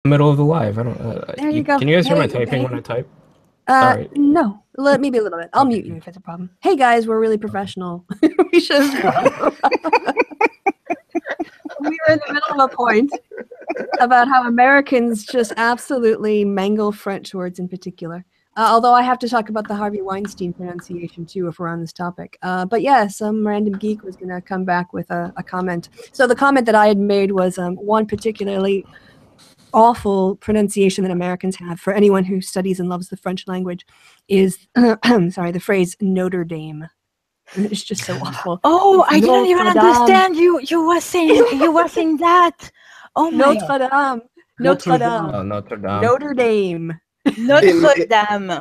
middle of the live. I don't. There you go. Can you guys hear my Hey, typing hey. when I type? Sorry. No, maybe a little bit. I'll mute you if it's a problem. Hey guys, we're really professional. We should. We were in the middle of a point about how Americans just absolutely mangle French words in particular. Although I have to talk about the Harvey Weinstein pronunciation too, if we're on this topic. But yeah, some random geek was going to come back with a comment. So the comment that I had made was one particularly awful pronunciation that Americans have for anyone who studies and loves the French language is, sorry, the phrase Notre Dame. It's just so awful. Oh, It's I didn't even Notre Dame. understand you were saying that. Oh my Notre Dame. Notre Dame. Oh, Notre Dame. Notre Dame. Notre Dame.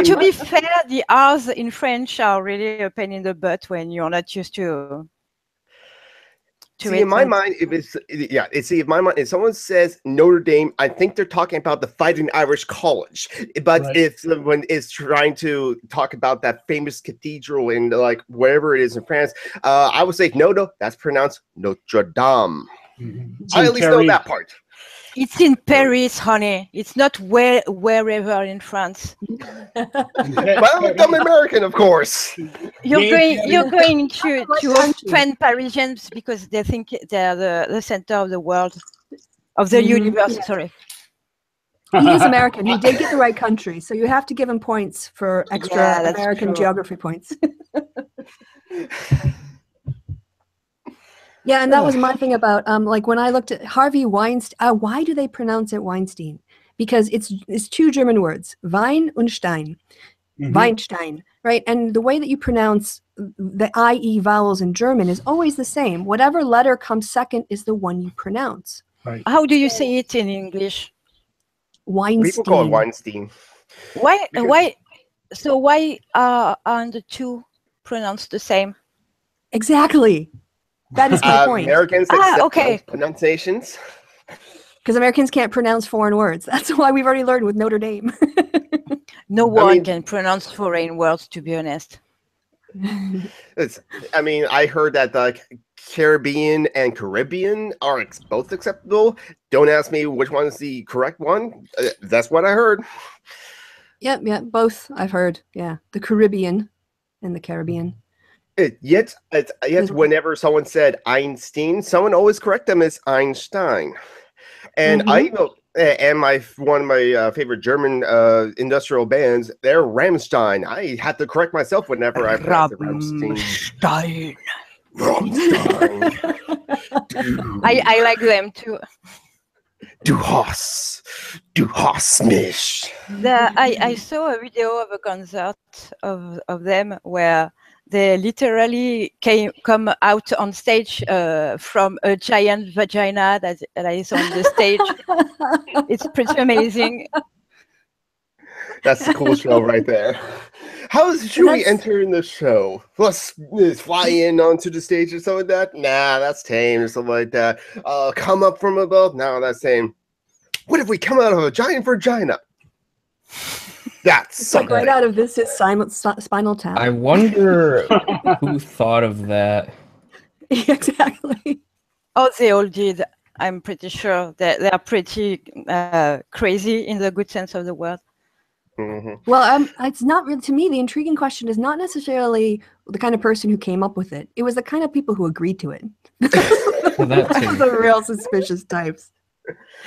To be fair, the R's in French are really a pain in the butt when you're not used to See, in my mind, in my mind, if someone says Notre Dame, I think they're talking about the Fighting Irish College. But Right. if when it's trying to talk about that famous cathedral in like wherever it is in France, I would say no, that's pronounced Notre Dame. I at least know that part. It's in Paris, honey. It's not wherever in France. But I'm a dumb American, of course. You're going to offend Parisians because they think they're the center of the world, of the universe. Sorry. He is American. He did get the right country, so you have to give him points for extra American geography points. Yeah, and that was my thing about like when I looked at Harvey Weinstein. Why do they pronounce it Weinstein? Because it's two German words, Wein und Stein, Weinstein, right? And the way that you pronounce the IE vowels in German is always the same. Whatever letter comes second is the one you pronounce. Right. How do you say it in English? Weinstein. People call it Weinstein. Why? So why aren't the two pronounced the same? Exactly. That is my point. Americans accept those pronunciations. Because Americans can't pronounce foreign words. That's why we've already learned with Notre Dame. No one can pronounce foreign words, to be honest. I heard that like Caribbean and Caribbean are both acceptable. Don't ask me which one is the correct one. That's what I heard. Yep, both I've heard. Yeah, the Caribbean and the Caribbean. Yet, whenever someone said Einstein, someone always correct them as Einstein. And one of my favorite German industrial bands, they're Rammstein. I had to correct myself whenever I pronounced Rammstein. I like them too. Du hast mich. I saw a video of a concert of them where they literally come out on stage from a giant vagina that is on the stage. It's pretty amazing. That's the cool show right there. Should we enter in the show? Let's fly in onto the stage or something like that? Nah, that's tame or something like that. Come up from above? No, that's tame. What if we come out of a giant vagina? That's like right out of this is Spinal Tap. I wonder who thought of that. Exactly. Oh, they all did. I'm pretty sure that they're pretty crazy in the good sense of the word. Mm-hmm. Well, it's not really, to me, the intriguing question is not necessarily the kind of person who came up with it. It was the kind of people who agreed to it. Well, the real suspicious types.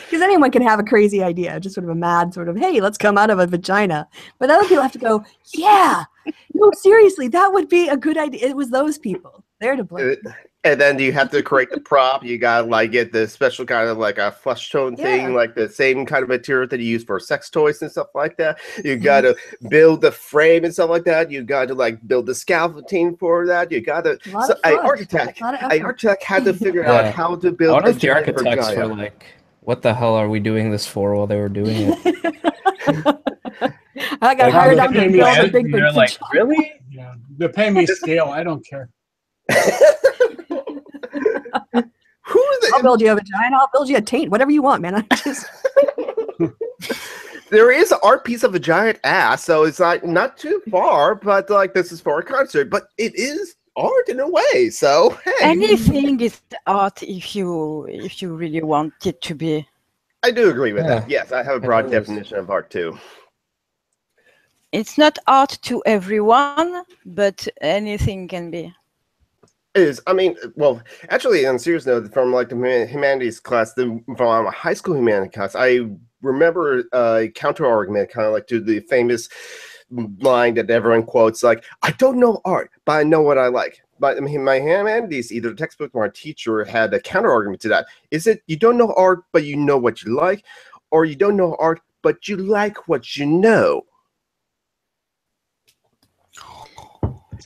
Because anyone can have a crazy idea, just sort of a mad sort of, hey, let's come out of a vagina. But other people have to go, yeah, no, seriously, that would be a good idea. It was those people. They're to blame. And then you have to correct the prop. You got to like get the special kind of like a flesh tone thing, like the same kind of material that you use for sex toys and stuff like that. You got to build the frame and stuff like that. You got to like build the scaffolding for that. You got to. So an architect had to figure out how to build. I wonder if the architects were like, "What the hell are we doing this for?" While they were doing it. I got hired on to build a big. They're like, really? Yeah, they're paying me scale. I don't care. I'll build you a vagina. I'll build you a taint. Whatever you want, man. I just. There is an art piece of a giant ass, so it's like not too far, but like this is for a concert. But it is art in a way. So hey, Anything is art if you really want it to be. I do agree with Yeah. that. Yes, I have a broad definition of art too. It's not art to everyone, but anything can be. I mean, well, actually, on a serious note, from like the humanities class, from a high school humanities class, I remember a counter argument, kind of like to the famous line that everyone quotes, like, "I don't know art, but I know what I like." But I mean, my humanities, either the textbook or our teacher had a counter argument to that. Is it you don't know art, but you know what you like, or you don't know art, but you like what you know?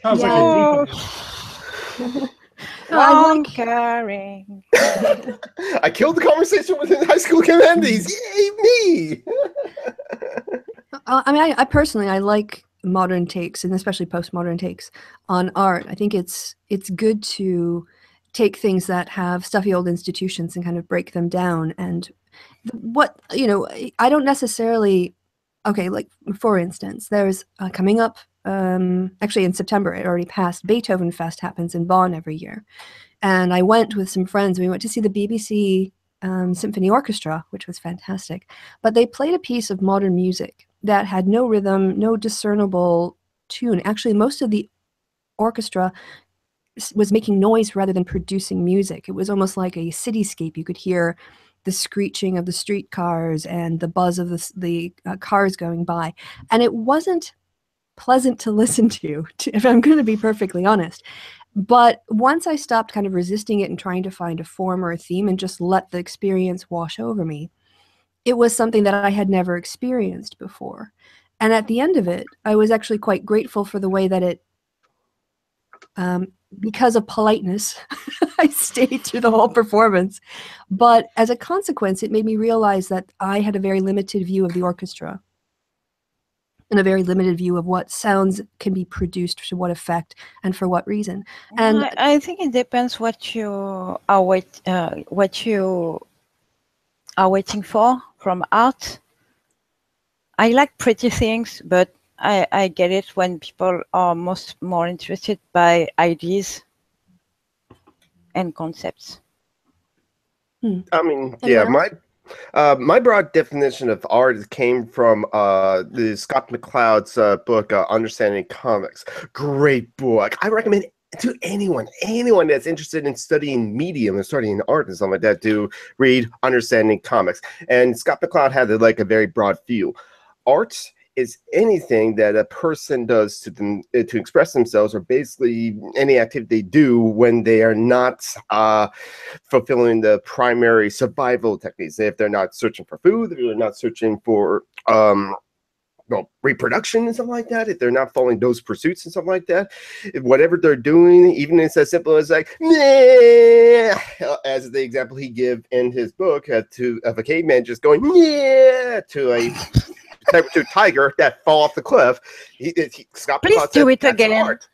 Sounds like a deep. Conquering. I killed the conversation within high school humanities. Yay, me! I mean, I personally, I like modern takes, and especially postmodern takes on art. I think it's good to take things that have stuffy old institutions and kind of break them down. And what, you know, I don't necessarily, okay, like for instance, there's coming up, actually in September, it already passed, Beethoven Fest happens in Bonn every year. And I went with some friends. We went to see the BBC Symphony Orchestra, which was fantastic. But they played a piece of modern music that had no rhythm, no discernible tune. Actually, most of the orchestra was making noise rather than producing music. It was almost like a cityscape. You could hear the screeching of the streetcars and the buzz of the cars going by. And it wasn't pleasant to listen to, if I'm going to be perfectly honest. But once I stopped kind of resisting it and trying to find a form or a theme and just let the experience wash over me, it was something that I had never experienced before. And at the end of it, I was actually quite grateful for the way that it, because of politeness, I stayed through the whole performance. But as a consequence, it made me realize that I had a very limited view of the orchestra and a very limited view of what sounds can be produced to what effect and for what reason. And I think it depends what you are waiting for from art. I like pretty things, but I get it when people are more interested by ideas and concepts. I mean, yeah, my broad definition of art came from the Scott McCloud's book, Understanding Comics. Great book. I recommend to anyone that's interested in studying medium and studying art and something like that to read Understanding Comics. And Scott McCloud had like a very broad view. Art is anything that a person does to express themselves, or basically any activity they do when they are not fulfilling the primary survival techniques. If they're not searching for food, if they're not searching for reproduction and something like that, if they're not following those pursuits and something like that, whatever they're doing, even if it's as simple as like, nah, as the example he give in his book, of a caveman just going, yeah, to a saber-tooth tiger that fall off the cliff. Scott Please McCloud do said, it again. Art.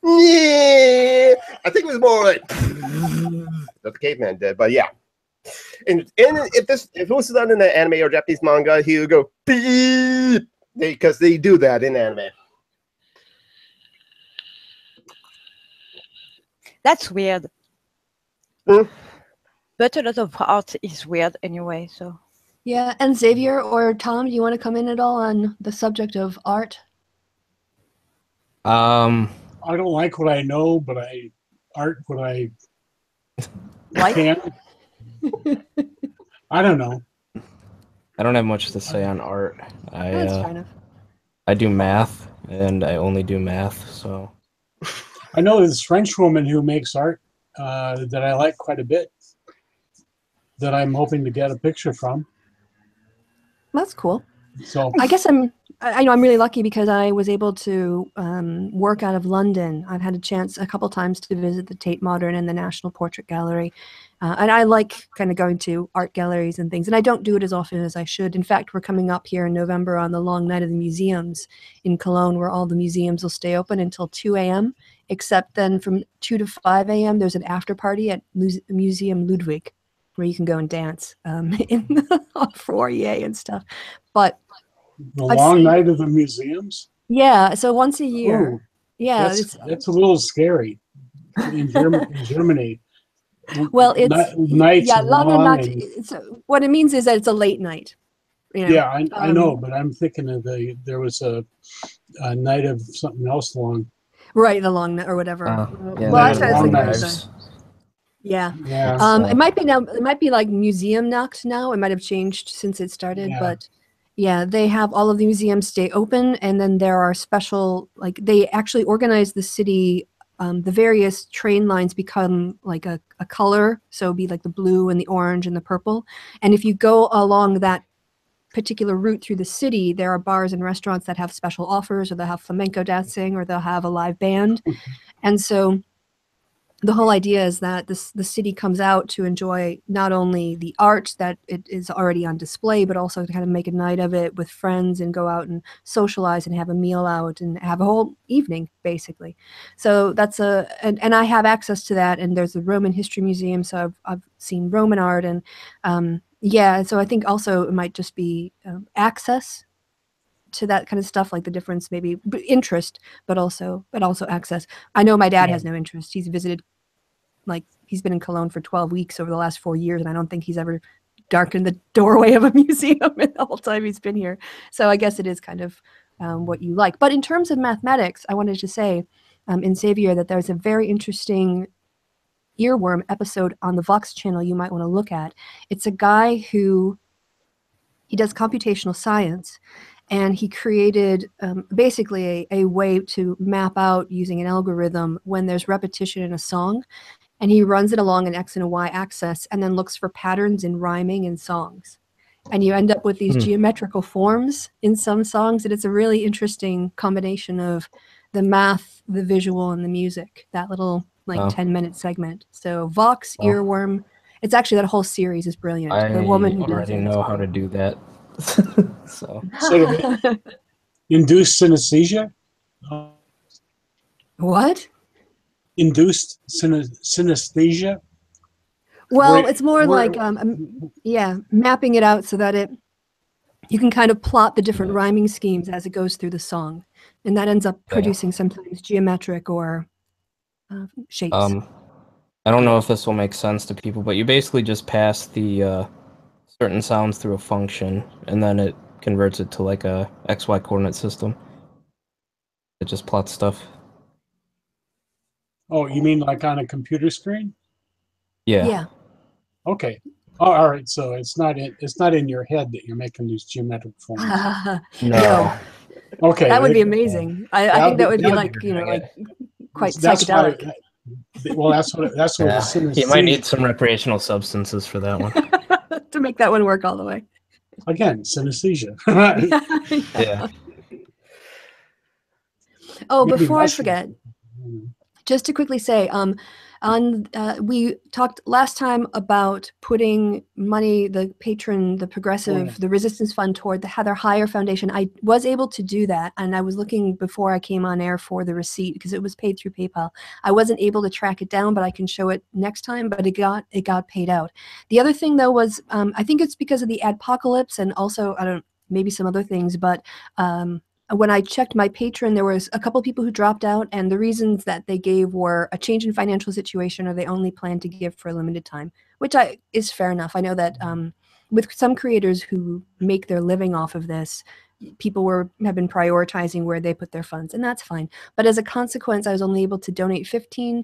Yeah, I think it was more like that the caveman did, but yeah. And if it was done in an anime or Japanese manga, he would go beep, because they do that in anime. That's weird. Hmm? But a lot of art is weird anyway, so. yeah, and Xavier or Tom, do you want to come in at all on the subject of art? I don't like what I know, but I art what I Like? can. I don't know. I don't have much to say on art. That's fair enough. I do math, and I only do math, so. I know this French woman who makes art that I like quite a bit, that I'm hoping to get a picture from. That's cool. So I guess I know I'm really lucky because I was able to work out of London. I've had a chance a couple times to visit the Tate Modern and the National Portrait Gallery. And I like kind of going to art galleries and things. And I don't do it as often as I should. In fact, we're coming up here in November on the long night of the museums in Cologne, where all the museums will stay open until 2 a.m. Except then from 2 to 5 a.m. there's an after party at Museum Ludwig, where you can go and dance in the foyer and stuff. But the long night of the museums? yeah, so once a year. Ooh, Yeah, that's a little scary. in Germany. Well, it's nights yeah, lange long Nacht. and- What it means is that it's a late night. You know? Yeah, I know, but I'm thinking of there was a night of something else long. Right, the long night or whatever. Yeah, Well, that's that's what I was long thinking. nights. Yeah. Yeah. It might be now. It might be like Museum Nacht now. It might have changed since it started, Yeah. but yeah, they have all of the museums stay open, and then there are special like they actually organize the city. The various train lines become like a color, so it'd be like the blue and the orange and the purple. And if you go along that particular route through the city, there are bars and restaurants that have special offers, or they'll have flamenco dancing, or they'll have a live band, and so. The whole idea is that the city comes out to enjoy not only the art that it is already on display, but also to kind of make a night of it with friends and go out and socialize and have a meal out and have a whole evening, basically. So that's and I have access to that. And there's the Roman History Museum, so I've seen Roman art, and yeah. So I think also it might just be access to that kind of stuff, like the difference, maybe interest, but also access. I know my dad has no interest. He's visited. Like he's been in Cologne for 12 weeks over the last 4 years, and I don't think he's ever darkened the doorway of a museum in the whole time he's been here. So I guess it is kind of what you like. But in terms of mathematics, I wanted to say in Xavier that there's a very interesting earworm episode on the Vox channel you might want to look at. It's a guy who he does computational science, and he created basically a way to map out using an algorithm when there's repetition in a song. And he runs it along an X and a Y axis and then looks for patterns in rhyming in songs. And you end up with these geometrical forms in some songs. And it's a really interesting combination of the math, the visual, and the music, that little 10-minute segment. So Vox, Earworm, it's actually that whole series is brilliant. The woman who already know how to do that. So Induced synesthesia? What? Induced synesthesia? Well, it's more like, mapping it out so that you can kind of plot the different rhyming schemes as it goes through the song. And that ends up producing sometimes geometric or shapes. I don't know if this will make sense to people, but you basically just pass the certain sounds through a function, and then it converts it to like a XY coordinate system. It just plots stuff. Oh, you mean like on a computer screen? Yeah. Yeah. Okay. Oh, all right. So it's not in your head that you're making these geometric forms. No. Okay. That would be amazing. I think that would be like, like quite psychedelic. Well, that's what synesthesia. You might need some recreational substances for that one. To make that one work all the way. Again, synesthesia. Yeah. Oh, Maybe before I mushrooms. forget, just to quickly say, we talked last time about putting money, the Patron, the Progressive, the Resistance Fund toward the Heather Heyer Foundation. I was able to do that, and I was looking before I came on air for the receipt because it was paid through PayPal. I wasn't able to track it down, but I can show it next time. But it got paid out. The other thing though was I think it's because of the adpocalypse, and also maybe some other things, but when I checked my Patron, there was a couple of people who dropped out, and the reasons that they gave were a change in financial situation, or they only plan to give for a limited time, which is fair enough. I know that with some creators who make their living off of this, people have been prioritizing where they put their funds, and that's fine. But as a consequence, I was only able to donate $15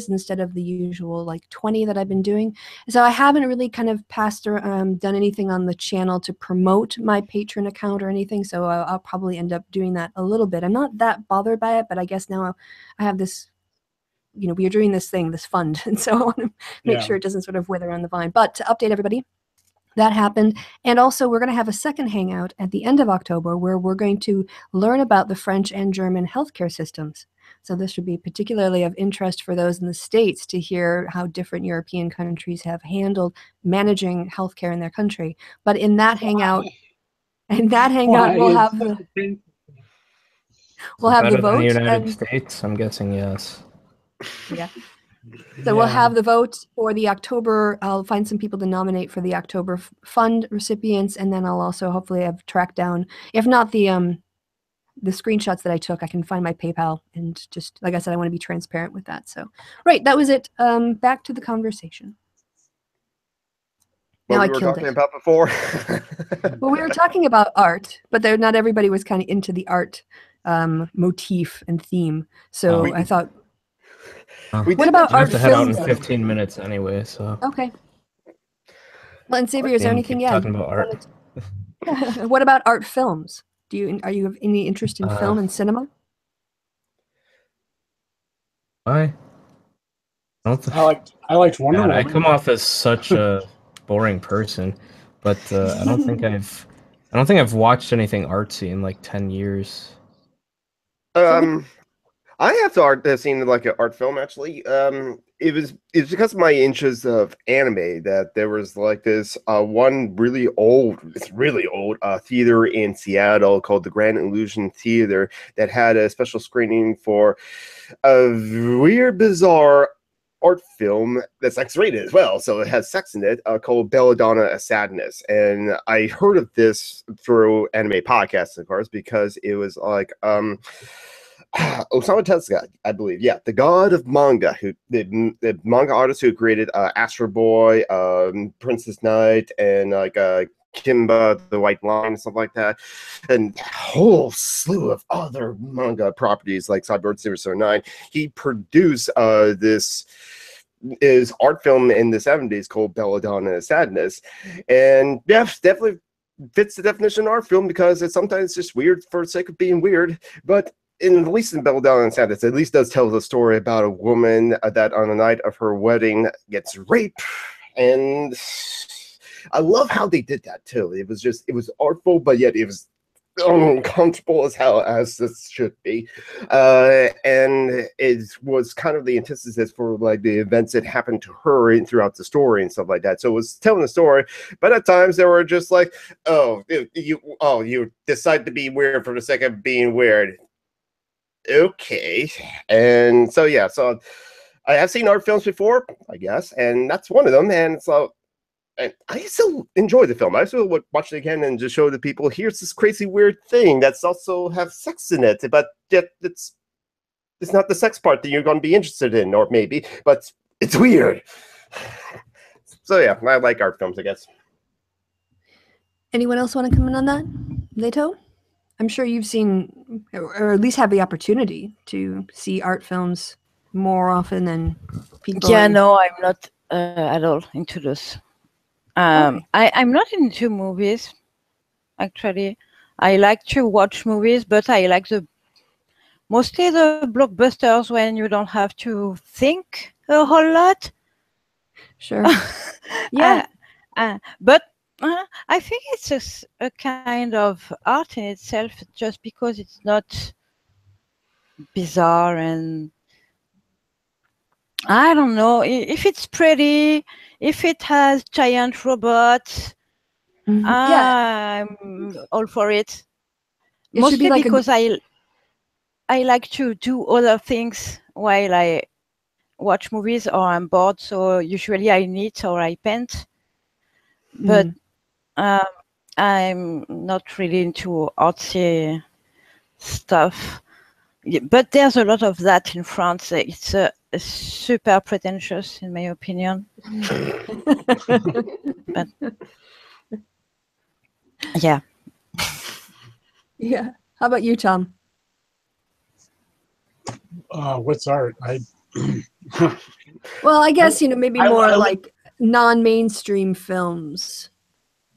instead of the usual like $20 that I've been doing. So I haven't really kind of passed or done anything on the channel to promote my Patreon account or anything. So I'll probably end up doing that a little bit. I'm not that bothered by it, but I guess now I have this, we are doing this thing, this fund, and so I want to make sure it doesn't sort of wither on the vine. But to update everybody, that happened. And also we're going to have a second hangout at the end of October where we're going to learn about the French and German healthcare systems. So this would be particularly of interest for those in the States to hear how different European countries have handled managing healthcare in their country. But in that hangout, we'll have the vote. In the United States, I'm guessing yes. Yeah. So we'll have the vote for the October. I'll find some people to nominate for the October fund recipients, and then I'll also hopefully have tracked down, if not the the screenshots that I took, I can find my PayPal, and just like I said, I want to be transparent with that. So, right, that was it. Back to the conversation. What Now we I were killed talking it. about before. Well, we were talking about art, but not everybody was kind of into the art motif and theme. So I thought, what about I have art to head out films? in 15 minutes anyway, so. Okay. Well, and Xavier, is there anything? Keep Yeah. talking about art. What about art films? Are you have any interest in film and cinema? Why? I I liked Wonder God, I Woman. come off as such a boring person, but I don't think I've watched anything artsy in like 10 years. I have seen like an art film actually. It's because of my interest of anime that there was like this one really old theater in Seattle called the Grand Illusion Theater that had a special screening for a weird, bizarre art film that's X-rated as well, so it has sex in it, called Belladonna: A Sadness. And I heard of this through anime podcasts, of course, because it was like Osamu Tezuka, I believe, yeah, the god of manga, who the manga artist who created Astro Boy, Princess Knight, and like Kimba the White Line and stuff like that, and a whole slew of other manga properties like Cyborg 009. He produced this art film in the 70s called Belladonna: Sadness, and yeah, definitely fits the definition of art film because it's sometimes just weird for the sake of being weird, but at least in Belladonna: Sadness, at least does tell the story about a woman that on the night of her wedding gets raped, and I love how they did that too. It was artful, but yet it was uncomfortable as hell, as this should be, and it was kind of the antithesis for like the events that happened to her throughout the story and stuff like that. So it was telling the story, but at times they were just like, you decide to be weird for the sake of being weird. Okay. And so yeah, so I have seen art films before, I guess, and that's one of them. And so and I still enjoy the film. I still would watch it again and just show the people, here's this crazy weird thing that's also have sex in it, but yet it's not the sex part that you're going to be interested in, or maybe, but it's weird. So yeah, I like art films, I guess. Anyone else want to comment on that? Leto? I'm sure you've seen, or at least have the opportunity to see art films more often than people. Yeah, no, I'm not at all into this. Okay. I'm not into movies, actually. I like to watch movies, but I like mostly the blockbusters when you don't have to think a whole lot. Sure. Yeah. But I think it's a kind of art in itself, just because it's not bizarre, and I don't know if it's pretty, if it has giant robots. Yeah. I'm all for it. It should Mostly be like because I like to do other things while I watch movies, or I'm bored. So usually I knit or I paint. But I'm not really into artsy stuff. But there's a lot of that in France. It's super pretentious, in my opinion. But yeah. Yeah. How about you, Tom? What's art? Well, I guess, maybe more I like non-mainstream films.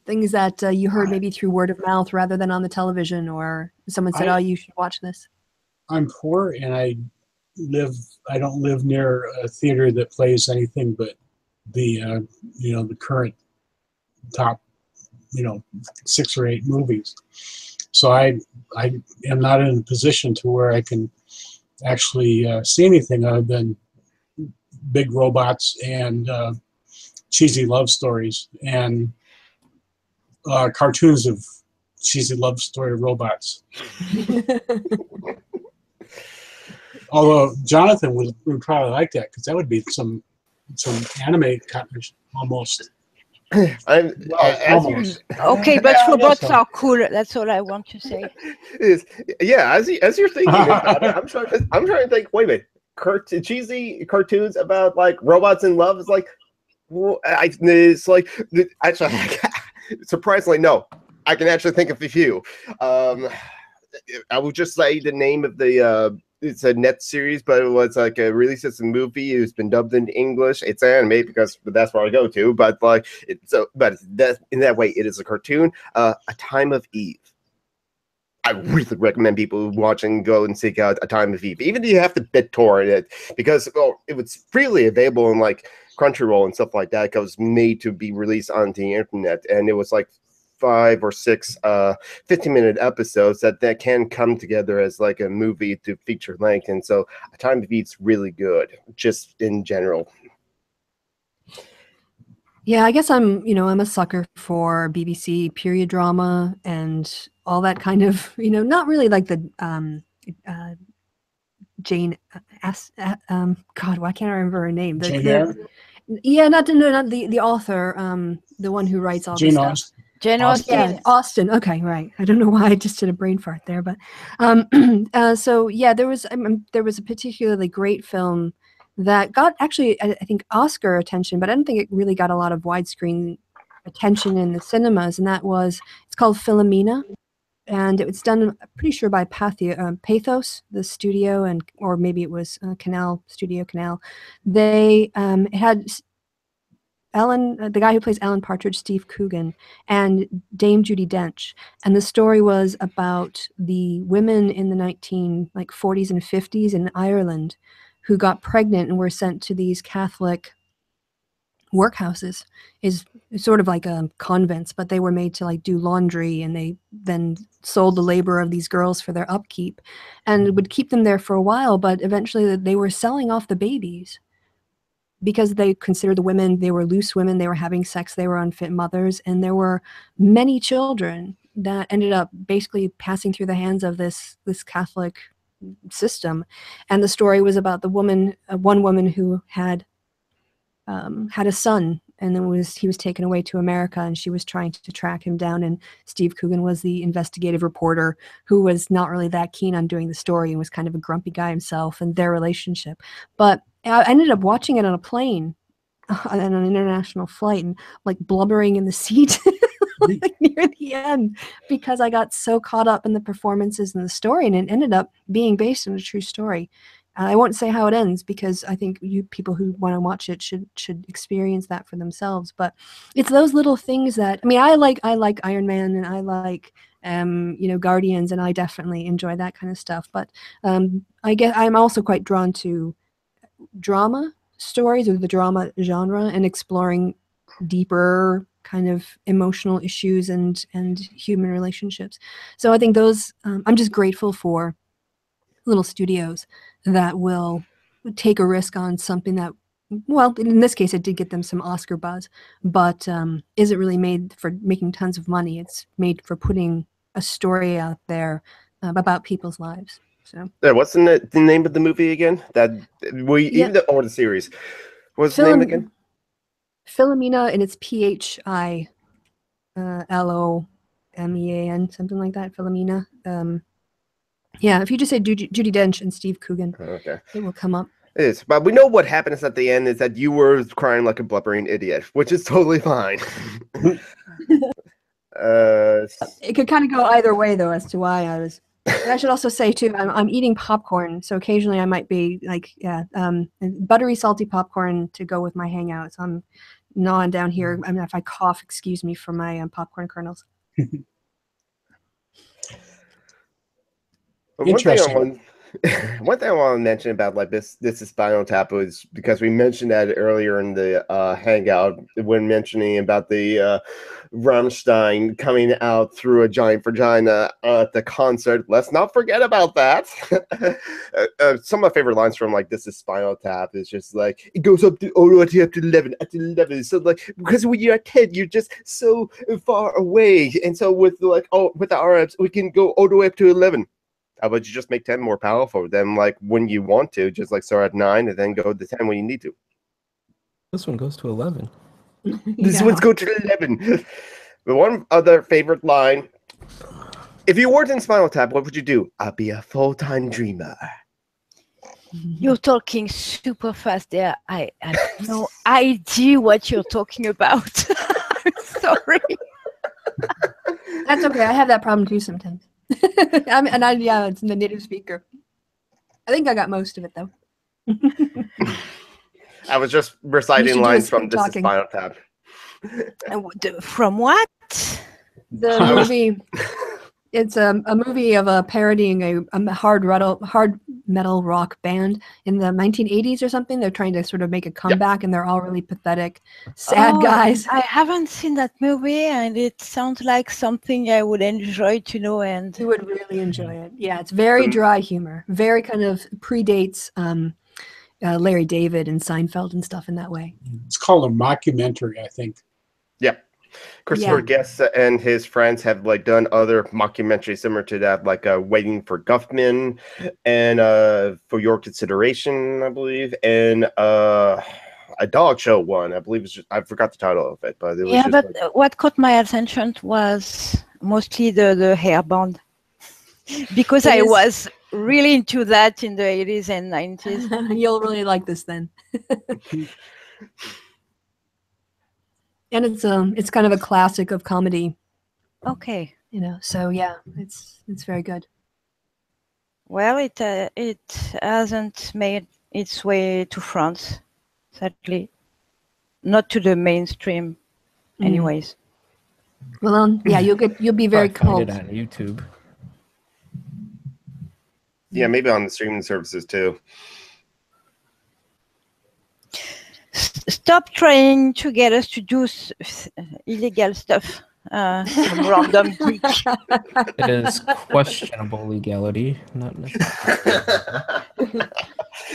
Things that you heard maybe through word of mouth rather than on the television, or someone said, "Oh, you should watch this." I'm poor, and I don't live near a theater that plays anything but the the current top 6 or 8 movies. So I am not in a position to where I can actually see anything other than big robots and cheesy love stories and cartoons of cheesy love story robots. Although Jonathan would probably like that, because that would be some anime almost. I'm Well, as you almost. Okay, but Yeah, I guess robots so. are cool. That's all I want to say. yeah, as you're thinking about it, I'm trying to think. Wait a minute, cheesy cartoons about like robots in love is like, well, it's like actually, surprisingly, no, I can actually think of a few. I will just say the name of the. It's a net series, but it was like a release as a movie. It's been dubbed into English. It's anime because that's where I go to. But like, in that way, it is a cartoon. A Time of Eve. I really recommend people watching go and seek out A Time of Eve, even if you have to BitTorrent it, because it was freely available in like Crunchyroll and stuff like that. It was made to be released on the internet, and it was like 5 or 6 15-minute episodes that can come together as like a movie to feature length. And so A Time of Eve's really good, just in general. Yeah, I guess I'm a sucker for BBC period drama and all that kind of, not really like the Jane God, why can't I remember her name? Jane Eyre? Yeah, not the author, the one who writes all Jane this stuff. Austen. Jane Austen. Austen. Yeah, Austen. Okay, right. I don't know why I just did a brain fart there, but so yeah, there was a particularly great film that got actually I think Oscar attention, but I don't think it really got a lot of widescreen attention in the cinemas, and it's called Philomena, and it was done, I'm pretty sure, by Pathos, the studio, or maybe it was Studio Canal. They it had the guy who plays Alan Partridge, Steve Coogan, and Dame Judi Dench. And the story was about the women in the 40s and 50s in Ireland who got pregnant and were sent to these Catholic workhouses. Is sort of like convents, but they were made to like do laundry, and they then sold the labor of these girls for their upkeep and would keep them there for a while, but eventually they were selling off the babies because they considered the women, they were loose women, they were having sex, they were unfit mothers, and there were many children that ended up basically passing through the hands of this Catholic system. And the story was about the woman, one woman who had a son, and then he was taken away to America, and she was trying to track him down, and Steve Coogan was the investigative reporter who was not really that keen on doing the story and was kind of a grumpy guy himself, and their relationship. But I ended up watching it on a plane on an international flight and like blubbering in the seat like near the end because I got so caught up in the performances and the story, and it ended up being based on a true story. I won't say how it ends because I think you people who want to watch it should experience that for themselves. But it's those little things that, I mean, I like Iron Man, and I like Guardians, and I definitely enjoy that kind of stuff. But I guess I'm also quite drawn to drama stories or the drama genre and exploring deeper kind of emotional issues and human relationships. So I think those I'm just grateful for little studios that will take a risk on something that, well, in this case it did get them some Oscar buzz, but isn't really made for making tons of money. It's made for putting a story out there about people's lives. So yeah, what's the name of the movie again? Or the series. What's the name again? Philomena, and it's PHILOMEAN, something like that. Philomena. Yeah, if you just say Judi Dench and Steve Coogan, okay, it will come up. It is, but we know what happens at the end is that you were crying like a blubbering idiot, which is totally fine. It could kind of go either way, though, as to why I was. And I should also say too, I'm eating popcorn, so occasionally I might be like, buttery, salty popcorn to go with my hangout. So I'm gnawing down here. I mean, if I cough, excuse me for my popcorn kernels. Interesting. One thing I want to mention about like this is Spinal Tap is because we mentioned that earlier in the hangout when mentioning about the Rammstein coming out through a giant vagina at the concert. Let's not forget about that. Some of my favorite lines from like This Is Spinal Tap is just like it goes up to all the way up to 11 at 11. So like because when you're a kid, you're just so far away, and so with the RFs we can go all the way up to 11. How about you just make 10 more powerful? Then, like, when you want to, just like start at 9 and then go to 10 when you need to. This one goes to 11. This one's go to 11. But one other favorite line. If you weren't in Spinal Tap, what would you do? I'll be a full-time dreamer. You're talking super fast there. I have no idea what you're talking about. I'm sorry. That's okay. I have that problem too sometimes. Yeah, it's in the native speaker. I think I got most of it though. I was just reciting lines from This is Spinal Tap. From what? The movie. It's a movie of parodying a hard metal rock band in the 1980s or something. They're trying to sort of make a comeback, and they're all really pathetic, sad guys. I haven't seen that movie, and it sounds like something I would enjoy to know. And you would really enjoy it. Yeah, it's very dry humor, very kind of predates Larry David and Seinfeld and stuff in that way. It's called a mockumentary, I think. Yeah. Christopher Guest and his friends have like done other mockumentaries similar to that, like Waiting for Guffman and For Your Consideration, I believe, and a dog show one. I believe I forgot the title of it, but it was just like, what caught my attention was mostly the hair band, because I was really into that in the 80s and 90s. You'll really like this then. And it's kind of a classic of comedy. Okay. So yeah, it's very good. Well, it hasn't made its way to France, sadly. Not to the mainstream, anyways. Well, yeah, you'll be very cold. cold. Find it on YouTube. Yeah, maybe on the streaming services too. Stop trying to get us to do illegal stuff. Some random geek. It is questionable legality, not necessarily.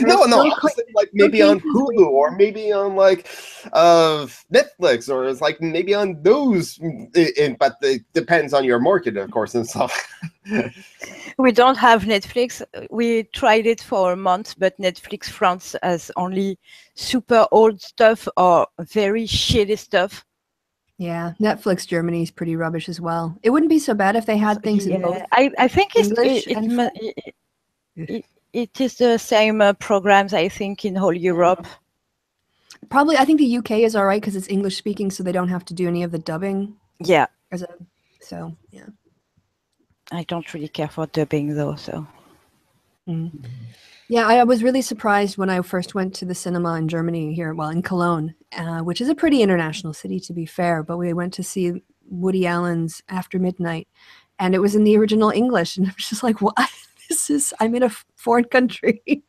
No, I was thinking like maybe on Hulu or maybe on like Netflix, or it's like maybe on those. But it depends on your market, of course, and stuff. We don't have Netflix. We tried it for a month, but Netflix France has only super old stuff or very shitty stuff. Yeah, Netflix Germany is pretty rubbish as well. It wouldn't be so bad if they had things in both. I think English it is the same programs, I think, in whole Europe. Probably, I think the UK is all right because it's English speaking, so they don't have to do any of the dubbing. Yeah. So, yeah. I don't really care for dubbing, though, so. Yeah, I was really surprised when I first went to the cinema in Germany here, well, in Cologne, which is a pretty international city, to be fair, but we went to see Woody Allen's After Midnight, and it was in the original English, and I was just like, what? I'm in a foreign country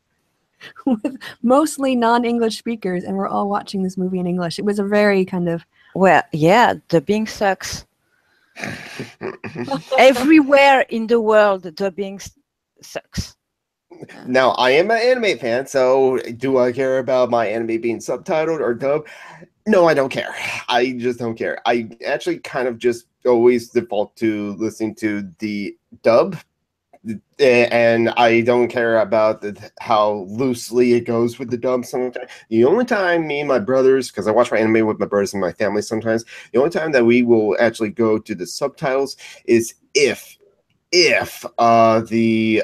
with mostly non-English speakers, and we're all watching this movie in English. It was a very kind of... Well, yeah, dubbing sucks. Everywhere in the world, dubbing sucks. Now, I am an anime fan, so do I care about my anime being subtitled or dubbed? No, I don't care. I just don't care. I actually kind of just always default to listening to the dub, and I don't care about how loosely it goes with the dub sometimes. The only time me and my brothers, because I watch my anime with my brothers and my family sometimes, the only time that we will actually go to the subtitles is if the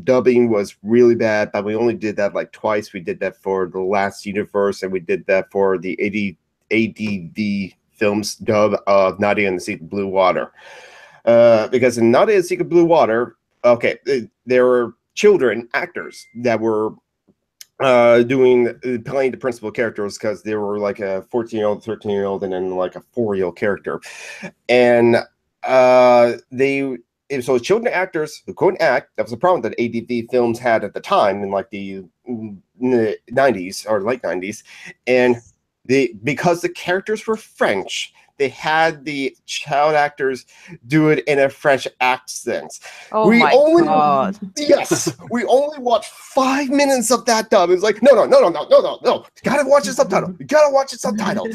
dubbing was really bad, but we only did that like twice. We did that for The Last Universe, and we did that for the ADV Films dub of Nadia and the Secret Blue Water. Because in Nadia and the Secret Blue Water, okay, there were children actors that were playing the principal characters, because they were like a 14-year-old, 13-year-old, and then like a 4-year-old character, and so children actors who couldn't act. That was a problem that ADV Films had at the time in like the 90s or late 90s, and because the characters were French, they had the child actors do it in a French accent. Oh my God. Yes, we only watched 5 minutes of that dub. It's like, no. You gotta watch the subtitle. You gotta watch the subtitle.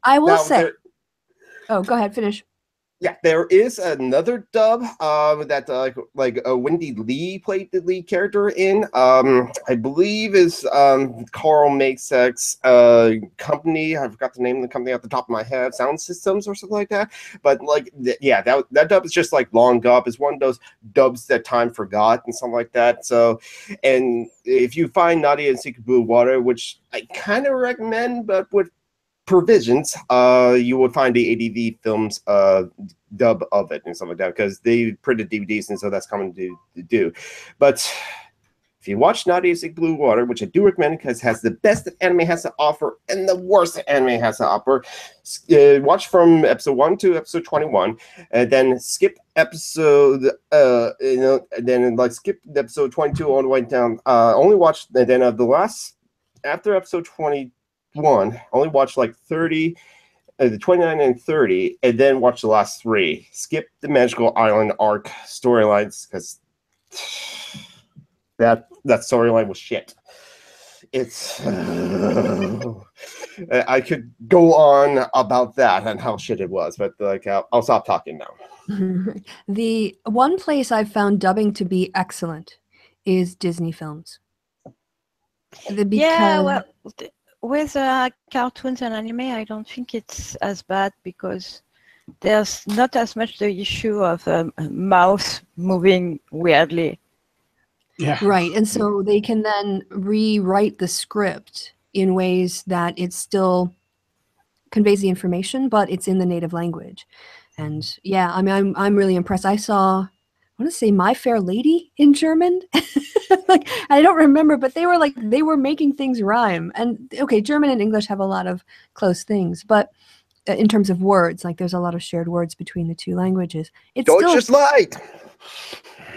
I will say. Oh, go ahead, finish. Yeah, there is another dub that Wendy Lee played the lead character in. I believe is Carl Masek's company. I forgot the name of the company off the top of my head. Sound Systems or something like that. But like, yeah, that dub is just like long dub. It's one of those dubs that time forgot and something like that. So, and if you find Nadia and Secret Blue Water, which I kind of recommend, but with provisions, you will find the ADV Films dub of it and stuff like that, because they printed DVDs, and so that's coming to do. But if you watch Nadia Seek Blue Water, which I do recommend because it has the best that anime has to offer and the worst that anime has to offer, watch from episode 1 to episode 21, and then skip episode, then like skip episode 22 all the way down. Only watch, and then the last, after episode 21, only watch like 30, the 29 and 30, and then watch the last 3. Skip the Magical Island arc storylines, because that storyline was shit. It's I could go on about that and how shit it was, but like I'll stop talking now. The one place I've found dubbing to be excellent is Disney films. Yeah, well, with cartoons and anime, I don't think it's as bad because there's not as much the issue of mouth moving weirdly. Yeah. Right. And so they can then rewrite the script in ways that it still conveys the information, but it's in the native language. And yeah, I mean, I'm really impressed. I want to say My Fair Lady in German. Like, I don't remember, but they were making things rhyme. And okay, German and English have a lot of close things, but in terms of words, like there's a lot of shared words between the two languages. It's Don't still, just lie.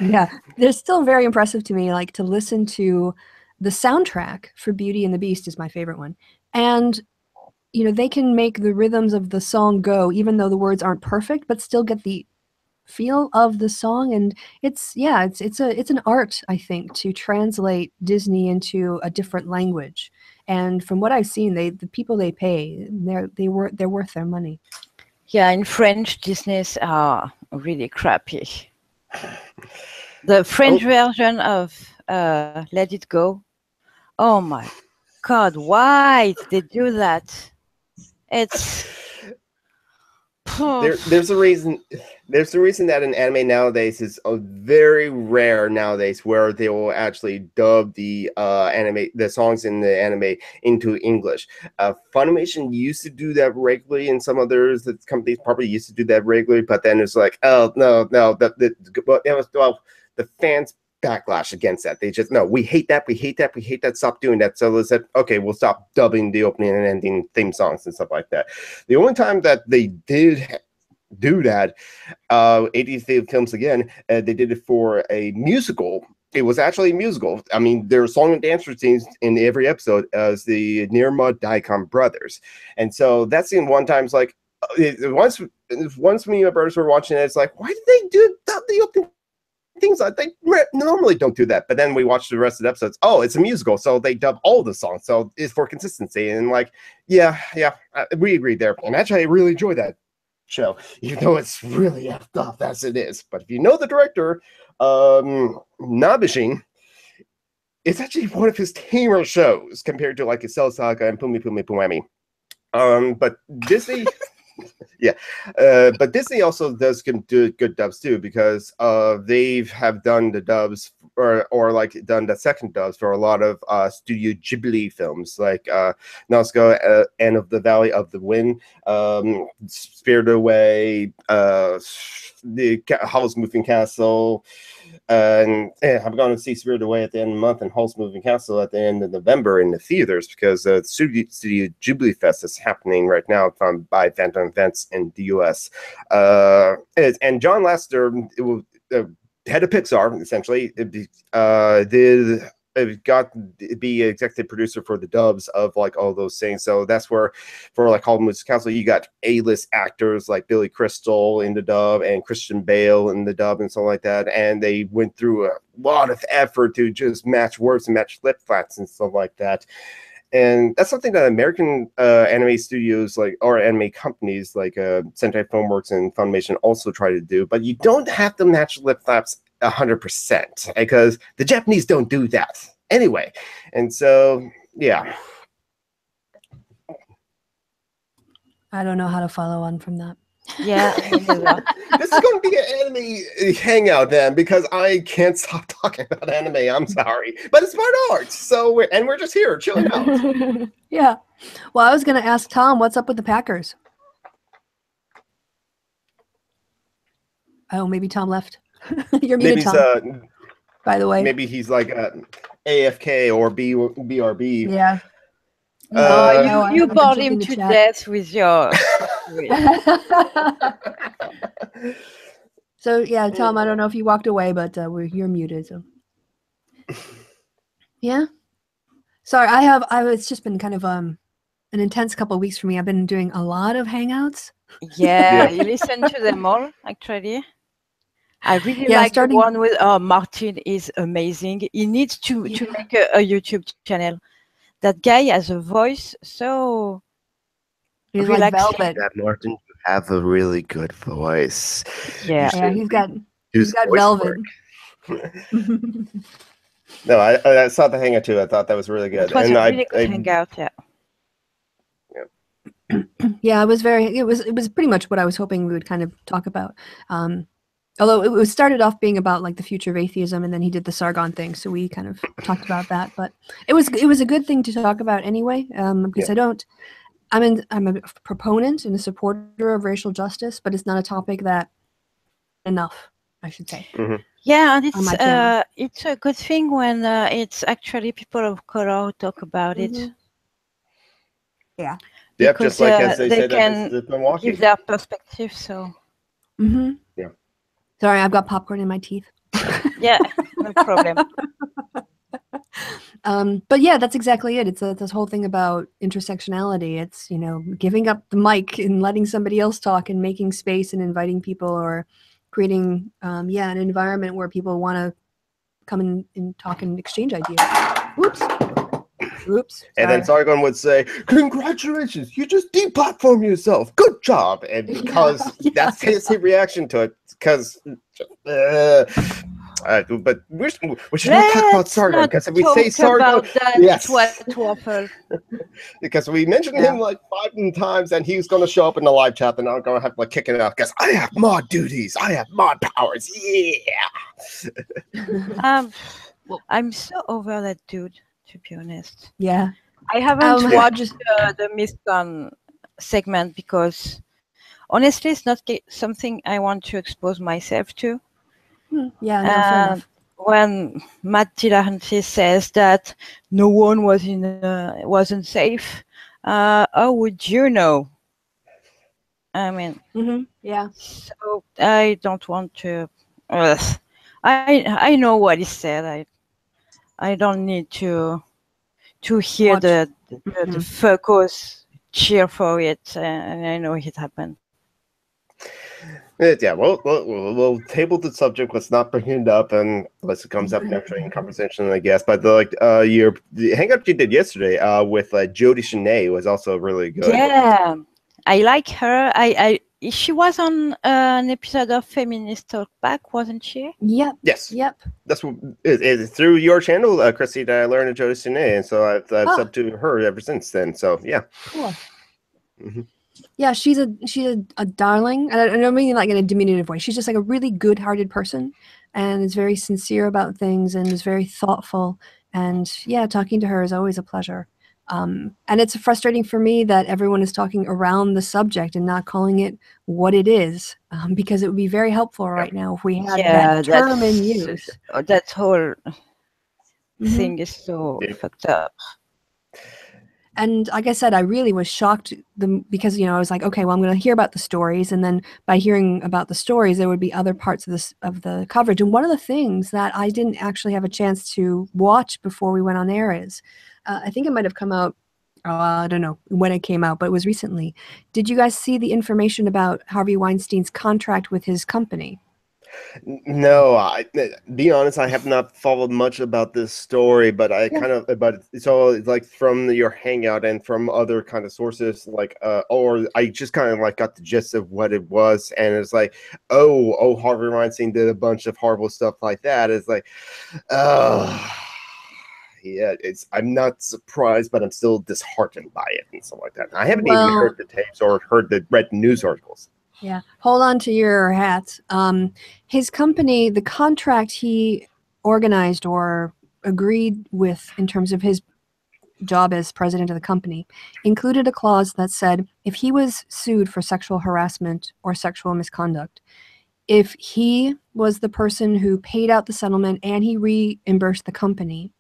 yeah, they're still very impressive to me. Like to listen to the soundtrack for Beauty and the Beast is my favorite one. And you know, they can make the rhythms of the song go, even though the words aren't perfect, but still get the feel of the song. And it's an art, I think, to translate Disney into a different language. And from what I've seen, the people they pay, they're worth their money. Yeah, in French, Disney's are really crappy. The French version of Let It Go. Oh my God, why did they do that? It's there's a reason. There's a reason that in anime nowadays is very rare nowadays where they will actually dub the the songs in the anime into English. Funimation used to do that regularly, and some others the companies probably used to do that regularly. But then it's like, oh no, the fans backlash against that. They just, no, we hate that, stop doing that. So they said, okay, we'll stop dubbing the opening and ending theme songs and stuff like that. The only time that they did do that, 80th Films again, they did it for a musical. It was actually a musical. I mean, there were song and dance routines in every episode as the Nirma Daikon brothers. And so that's the one time it's like, once me and my brothers were watching it, it's like, why did they do the opening things? Like they normally don't do that. But then we watched the rest of the episodes. Oh, it's a musical, so they dub all the songs. So it's for consistency. And like, yeah, we agreed there. And actually, I really enjoy that show, even though it's really effed up as it is. But if you know the director, Nabishin, it's actually one of his tamer shows compared to like Cell Saga and Pumi Pumi Puami. But Disney. Yeah, but Disney also does do good dubs too, because they have done the dubs or like done the second dubs for a lot of Studio Ghibli films, like Nausicaa, End of the Valley of the Wind, Spirited Away, the Howl's Moving Castle, and I'm going to see Spirited Away at the end of the month and Howl's Moving Castle at the end of November in the theaters, because the Studio Ghibli Fest is happening right now by Phantom Events in the US. And John Lasseter, head of Pixar, essentially, got to be executive producer for the dubs of like all those things. So that's where for like Hall Music Council, you got A-list actors like Billy Crystal in the dub and Christian Bale in the dub and stuff like that. And they went through a lot of effort to just match words and match lip flats and stuff like that. And that's something that American anime studios or anime companies like Sentai Filmworks and Funimation also try to do, but you don't have to match lip flaps 100% because the Japanese don't do that anyway. And so, yeah. I don't know how to follow on from that. Yeah. This is going to be an anime hangout then, because I can't stop talking about anime. I'm sorry, but it's smart art. So we're just here chilling out. Yeah. Well, I was going to ask Tom, what's up with the Packers? Oh, maybe Tom left. You're muted, Tom. By the way, maybe he's like AFK or BRB. Yeah. You bored him to death with your. So yeah, Tom, I don't know if you walked away, but you're muted. So yeah. Sorry, it's just been kind of an intense couple of weeks for me. I've been doing a lot of hangouts. Yeah, you listen to them all actually. I really like the one with Martin is amazing. He needs to make a YouTube channel. That guy has a voice so he's like velvet. That Martin, you have a really good voice. Yeah, he's got velvet. No, I saw the hangout too. I thought that was really good. It was a really good hangout. Yeah, it was pretty much what I was hoping we would kind of talk about. Although it was started off being about like the future of atheism, and then he did the Sargon thing, so we kind of talked about that. But it was a good thing to talk about anyway, because I'm a proponent and a supporter of racial justice, but it's not a topic that enough, I should say. Mm-hmm. Yeah, and it's a good thing when it's actually people of color who talk about it. Yeah. Yeah, just like as they can give their perspective. So. Mm-hmm. Yeah. Sorry, I've got popcorn in my teeth. Yeah, no problem. But yeah, that's exactly it. It's this whole thing about intersectionality. It's, giving up the mic and letting somebody else talk and making space and inviting people, or creating, an environment where people want to come and talk and exchange ideas. Oops. And then Sargon would say, "Congratulations, you just deplatformed yourself. Good job." And because that's his reaction to it, because but we should not talk about Sargon, because if we say Sargon, yes, because we mentioned him like 5 times, and he's going to show up in the live chat, and I'm going to have to kick it out because I have mod duties, I have mod powers, yeah. I'm so over that dude, to be honest. Yeah, I haven't watched the Miscon segment because honestly, it's not something I want to expose myself to. Yeah, no, fair enough. When Matt Dillahunty says that no one wasn't safe, how would you know? I mean, yeah. So I don't want to. I know what he said. I don't need to hear the focus cheer for it, and I know it happened. Yeah, we'll table the subject. Let's not bring it up unless it comes up naturally in conversation, I guess. But the hangout you did yesterday with Jodie Shanae was also really good. Yeah, I like her. She was on an episode of Feminist Talk Back, wasn't she? Yep. Yes. Yep. That's what it's through your channel, Kristi, that I learned of Jodie Shanae, and so I've subbed to her ever since then. So yeah. Cool. Mm-hmm. Yeah, she's a darling. I don't mean like in a diminutive way. She's just like a really good-hearted person, and is very sincere about things, and is very thoughtful. And yeah, talking to her is always a pleasure. And it's frustrating for me that everyone is talking around the subject and not calling it what it is, because it would be very helpful right now if we had that term in use. That whole thing is so fucked up. And like I said, I really was shocked because, I was like, okay, well, I'm going to hear about the stories. And then by hearing about the stories, there would be other parts of the coverage. And one of the things that I didn't actually have a chance to watch before we went on air is, I think it might have come out, I don't know when it came out, but it was recently. Did you guys see the information about Harvey Weinstein's contract with his company? No, be honest, I have not followed much about this story, but I kind of, but it's all like from your hangout and from other kind of sources, like, or I just kind of like got the gist of what it was, and it's like, oh, Harvey Weinstein did a bunch of horrible stuff like that. It's like, oh. Yeah, I'm not surprised, but I'm still disheartened by it and stuff like that. I haven't even heard the tapes or read news articles. Yeah, hold on to your hats. His company, the contract he organized or agreed with in terms of his job as president of the company included a clause that said if he was sued for sexual harassment or sexual misconduct, if he was the person who paid out the settlement and he reimbursed the company,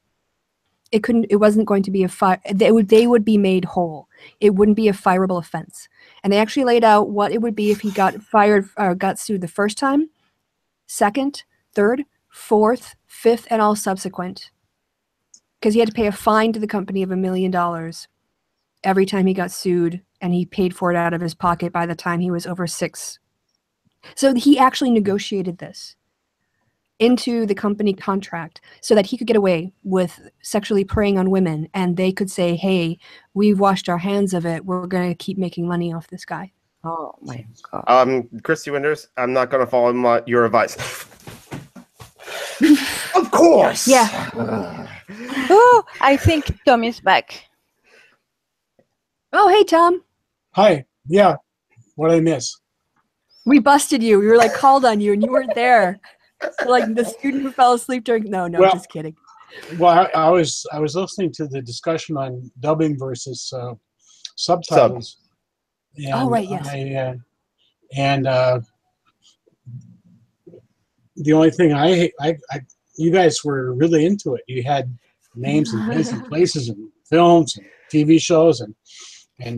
it wasn't going to be they would be made whole. It wouldn't be a fireable offense. And they actually laid out what it would be if he got fired or got sued the first time, second, third, fourth, fifth, and all subsequent. Because he had to pay a fine to the company of $1 million every time he got sued, and he paid for it out of his pocket by the time he was over 6. So he actually negotiated this into the company contract so that he could get away with sexually preying on women, and they could say, hey, we've washed our hands of it, we're going to keep making money off this guy. Oh my God. Kristi Winters, I'm not going to follow your advice. Of course. Yeah. Oh, I think Tom is back. Oh, hey, Tom. Hi. Yeah. What did I miss? We busted you. We were like called on you and you weren't there. So, like the student who fell asleep during. No, Well, just kidding. Well, I was listening to the discussion on dubbing versus subtitles. And oh, right. Yes. The only thing you guys were really into it. You had names and things and places and films and TV shows and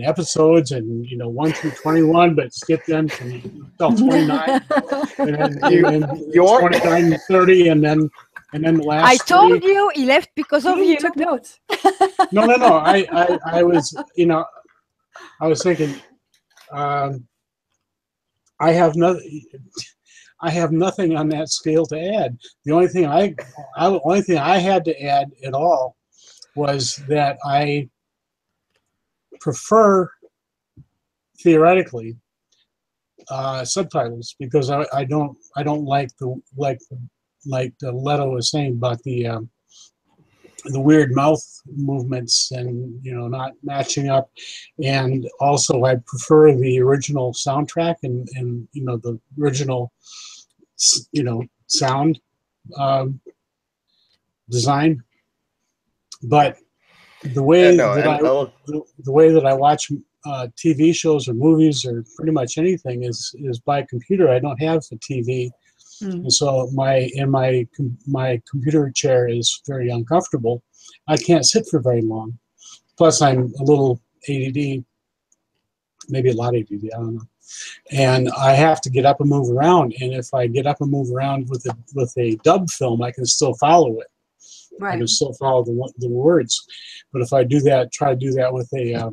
episodes and 1 through 21, but skip them to 29 and then 29 and 30 and then the last. I told you he left because of you. Took notes. No. I was I was thinking I have nothing on that scale to add. The only thing I had to add at all was that I prefer theoretically subtitles because I don't like the Leto was saying about the weird mouth movements and not matching up, and also I prefer the original soundtrack and the original sound design, but the way the way that I watch TV shows or movies or pretty much anything is by computer. I don't have a TV, and so my computer chair is very uncomfortable. I can't sit for very long. Plus, I'm a little ADD, maybe a lot ADD. I don't know. And I have to get up and move around. And if I get up and move around with a dub film, I can still follow it. Right. I can still follow the words. But if I try to do that with a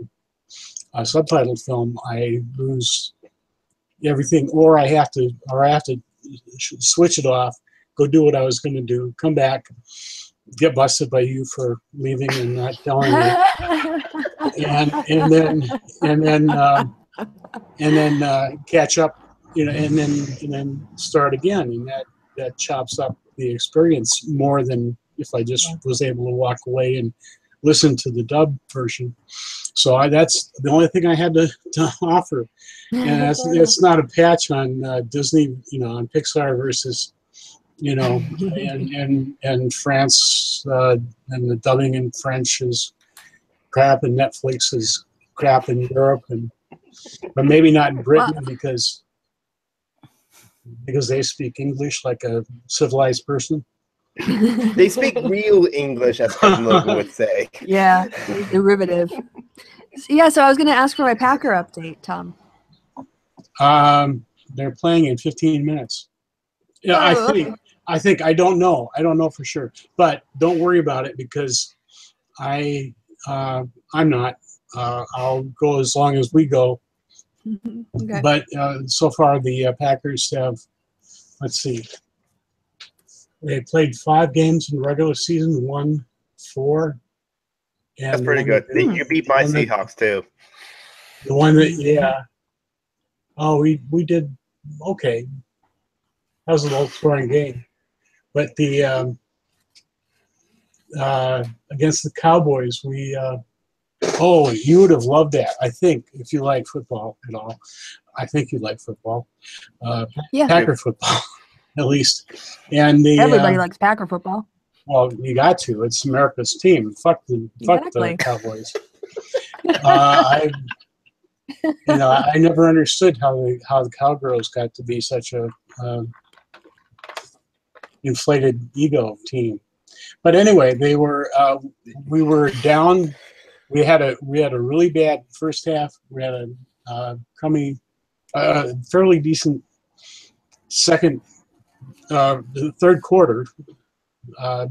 subtitled film, I lose everything, or I have to switch it off, go do what I was going to do, come back, get busted by you for leaving and not telling me, and then catch up, and then start again, and that chops up the experience more than if I just was able to walk away and listen to the dub version. So that's the only thing I had to offer, and it's not a patch on Disney, on Pixar versus, and France, and the dubbing in French is crap, and Netflix is crap in Europe, but maybe not in Britain because they speak English like a civilized person. They speak real English, as Kevin Logan would say. Yeah, derivative. So I was going to ask for my Packer update, Tom. They're playing in 15 minutes. Yeah, I think I don't know. I don't know for sure, but don't worry about it because I'm not. I'll go as long as we go. Okay. But so far the Packers have let's see. They played 5 games in the regular season, won 4. And That's pretty good. You beat my Seahawks too. The one that, yeah. Oh, we did okay. That was a low scoring game. But the against the Cowboys, we oh, you would have loved that. I think if you like football at all, I think you like football. Yeah. Packer football, at least. And the Everybody likes Packer football. well, you got to. It's America's team. Fuck the Cowboys. I never understood how the Cowgirls got to be such a inflated ego team. But anyway, we were down. We had a really bad first half. We had a fairly decent the third quarter,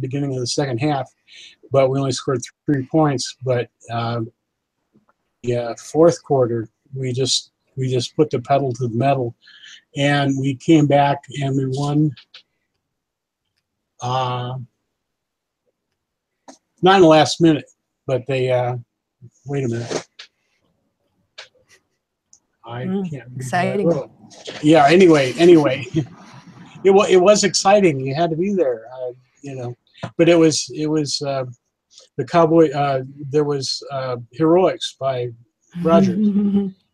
beginning of the second half, but we only scored 3 points. But fourth quarter, we just put the pedal to the metal, and we came back and we won. Not in the last minute, but they wait a minute. I can't. Exciting. Yeah. Anyway, it was exciting. You had to be there, But it was the Cowboy. There was heroics by Rodgers.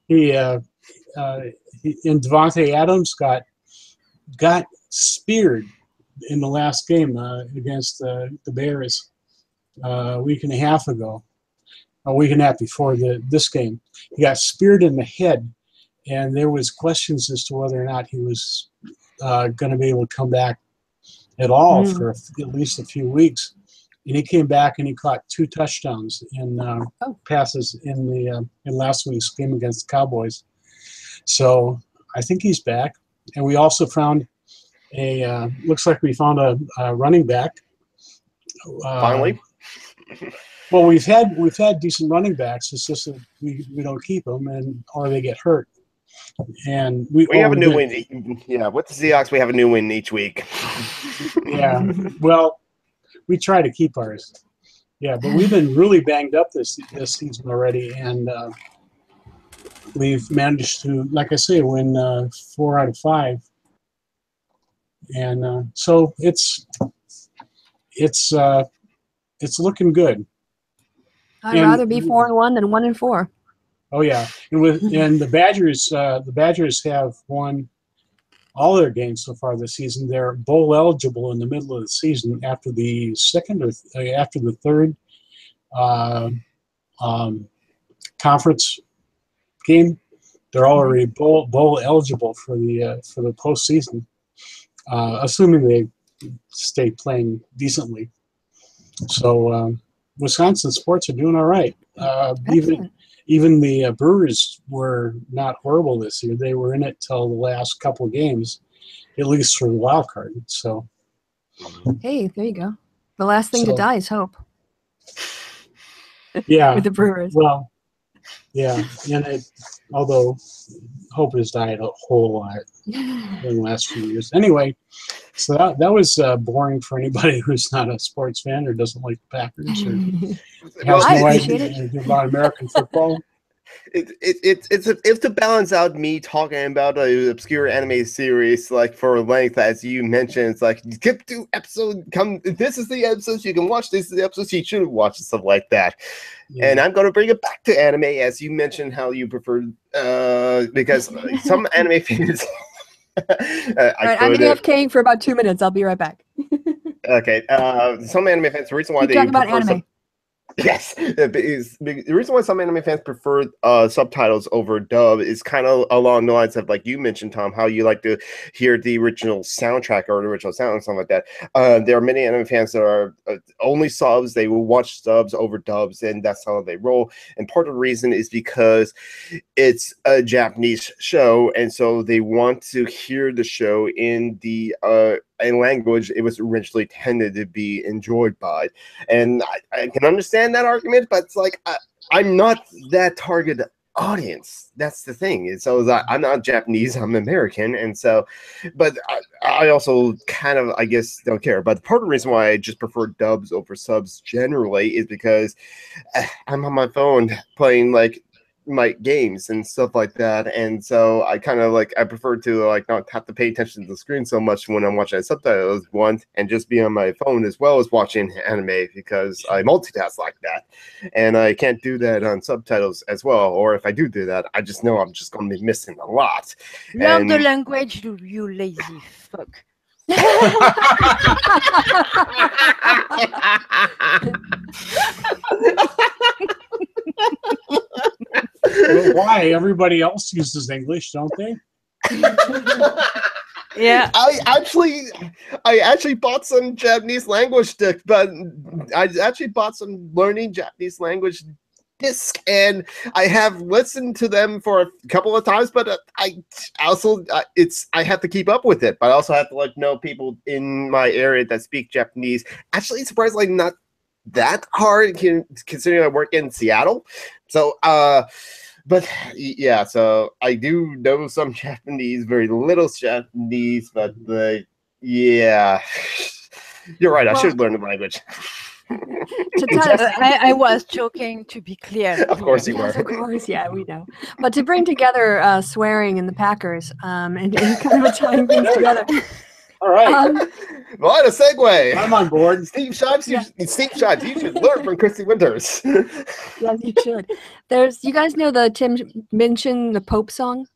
He and Devontae Adams got speared in the last game against the Bears a week and a half ago, a week and a half before this game. He got speared in the head, and there was questions as to whether or not he was going to be able to come back at all for at least a few weeks. And he came back and he caught 2 touchdowns in passes in last week's game against the Cowboys. So I think he's back. And we also found looks like we found a running back. Finally. Well, we've had decent running backs. It's just that we don't keep them, or they get hurt. And we have a new win. Yeah, with the Seahawks, we have a new win each week. Yeah. Well, we try to keep ours. Yeah, but we've been really banged up this season already, and we've managed to, like I say, win 4 out of 5. And so it's looking good. I'd rather be 4-1 than 1-4. Oh yeah, and the Badgers have won all their games so far this season. They're bowl eligible in the middle of the season after the third conference game. They're already bowl eligible for the postseason, assuming they stay playing decently. So Wisconsin sports are doing all right. Even the Brewers were not horrible this year. They were in it till the last couple of games, at least for the wild card. So, hey, there you go. The last thing to die is hope. Yeah, with the Brewers. Well, yeah, and although hope has died a whole lot in the last few years. Anyway, so that was boring for anybody who's not a sports fan or doesn't like the Packers or has no idea about American football. It's to balance out me talking about an obscure anime series like for length, as you mentioned. It's like skip to episode. This is the episode you can watch. This is the episode you should watch, and stuff like that. Yeah. And I'm going to bring it back to anime, as you mentioned how you prefer, because some anime fans. Right, I'm AFKing for about 2 minutes. I'll be right back. Okay. Some anime fans. The reason why they talk about anime. Yes, the reason why some anime fans prefer subtitles over dub is kind of along the lines of, like you mentioned, Tom, how you like to hear the original soundtrack or the original sound and something like that. There are many anime fans that are only subs. They will watch subs over dubs, and that's how they roll. And part of the reason is because it's a Japanese show, and so they want to hear the show in the in language it was originally intended to be enjoyed by. And I can understand that argument, but it's like I'm not that target audience. That's the thing. And so I'm not Japanese, I'm American, and so, but I also kind of, I guess, don't care. But part of the reason why I just prefer dubs over subs generally is because I'm on my phone playing like my games and stuff like that, and so I kind of like, I prefer to like not have to pay attention to the screen so much when I'm watching subtitles, one, and just be on my phone as well as watching anime, because I multitask like that, and I can't do that on subtitles as well. Or if I do that, I just know I'm just going to be missing a lot. Learn the language, you lazy fuck. Well, why? Everybody else uses English, don't they? Yeah. I actually bought some Japanese language but I actually bought some learning Japanese language disc, and I have listened to them for a couple of times, but I also I have to keep up with it, but I also have to like know people in my area that speak Japanese. Actually, surprisingly, not that hard considering I work in Seattle. So but yeah, so I do know some Japanese, very little Japanese, but yeah, you're right. I should learn the language. I was joking, to be clear. Of course you were. Yes, of course, yeah, we know. But to bring together swearing and the Packers, and kind of tying things together. All right. What a segue! I'm on board. Steve Shives, you should learn from Kristi Winters. Yes, you should. You guys know the Tim Minchin, the Pope song?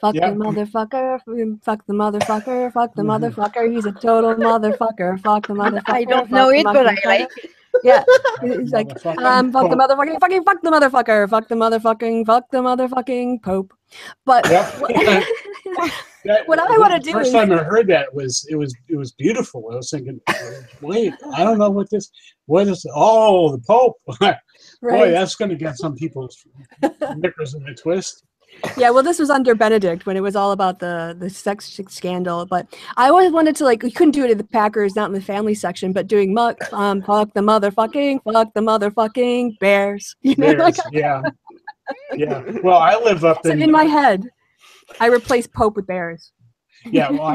Fuck the motherfucker, fuck the motherfucker, fuck the motherfucker, he's a total motherfucker, fuck the motherfucker. I don't know it, but I like it. Yeah, he's like, fuck the motherfucking, fucking fuck the motherfucker, fuck the motherfucking Pope. But what I want to do first time I heard that it was beautiful. I was thinking, wait, I don't know what is oh, the Pope. Boy, that's going to get some people's knickers in a twist. Yeah, well, this was under Benedict when it was all about the sex scandal. But I always wanted to, like, we couldn't do it in the Packers, not in the family section, but doing fuck the motherfucking Bears. You know, Bears, yeah. Well, I live up in my head. I replaced Pope with Bears. Yeah, well,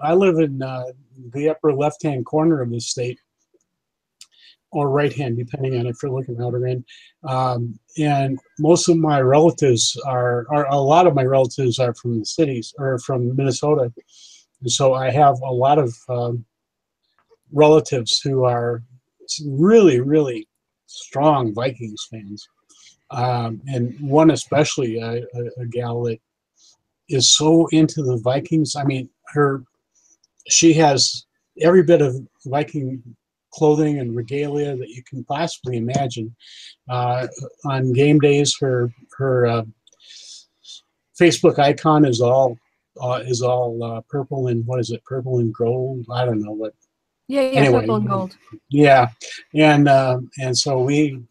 I live in the upper left-hand corner of the state, or right hand, depending on if you're looking out or in. And most of my relatives a lot of my relatives are from the cities, or from Minnesota. And so I have a lot of relatives who are really, really strong Vikings fans. And one especially, a gal that is so into the Vikings. I mean, she has every bit of Viking clothing and regalia that you can possibly imagine. On game days, her Facebook icon is all purple and purple and gold. I don't know what. Yeah, anyway, purple and gold. Yeah, and so we,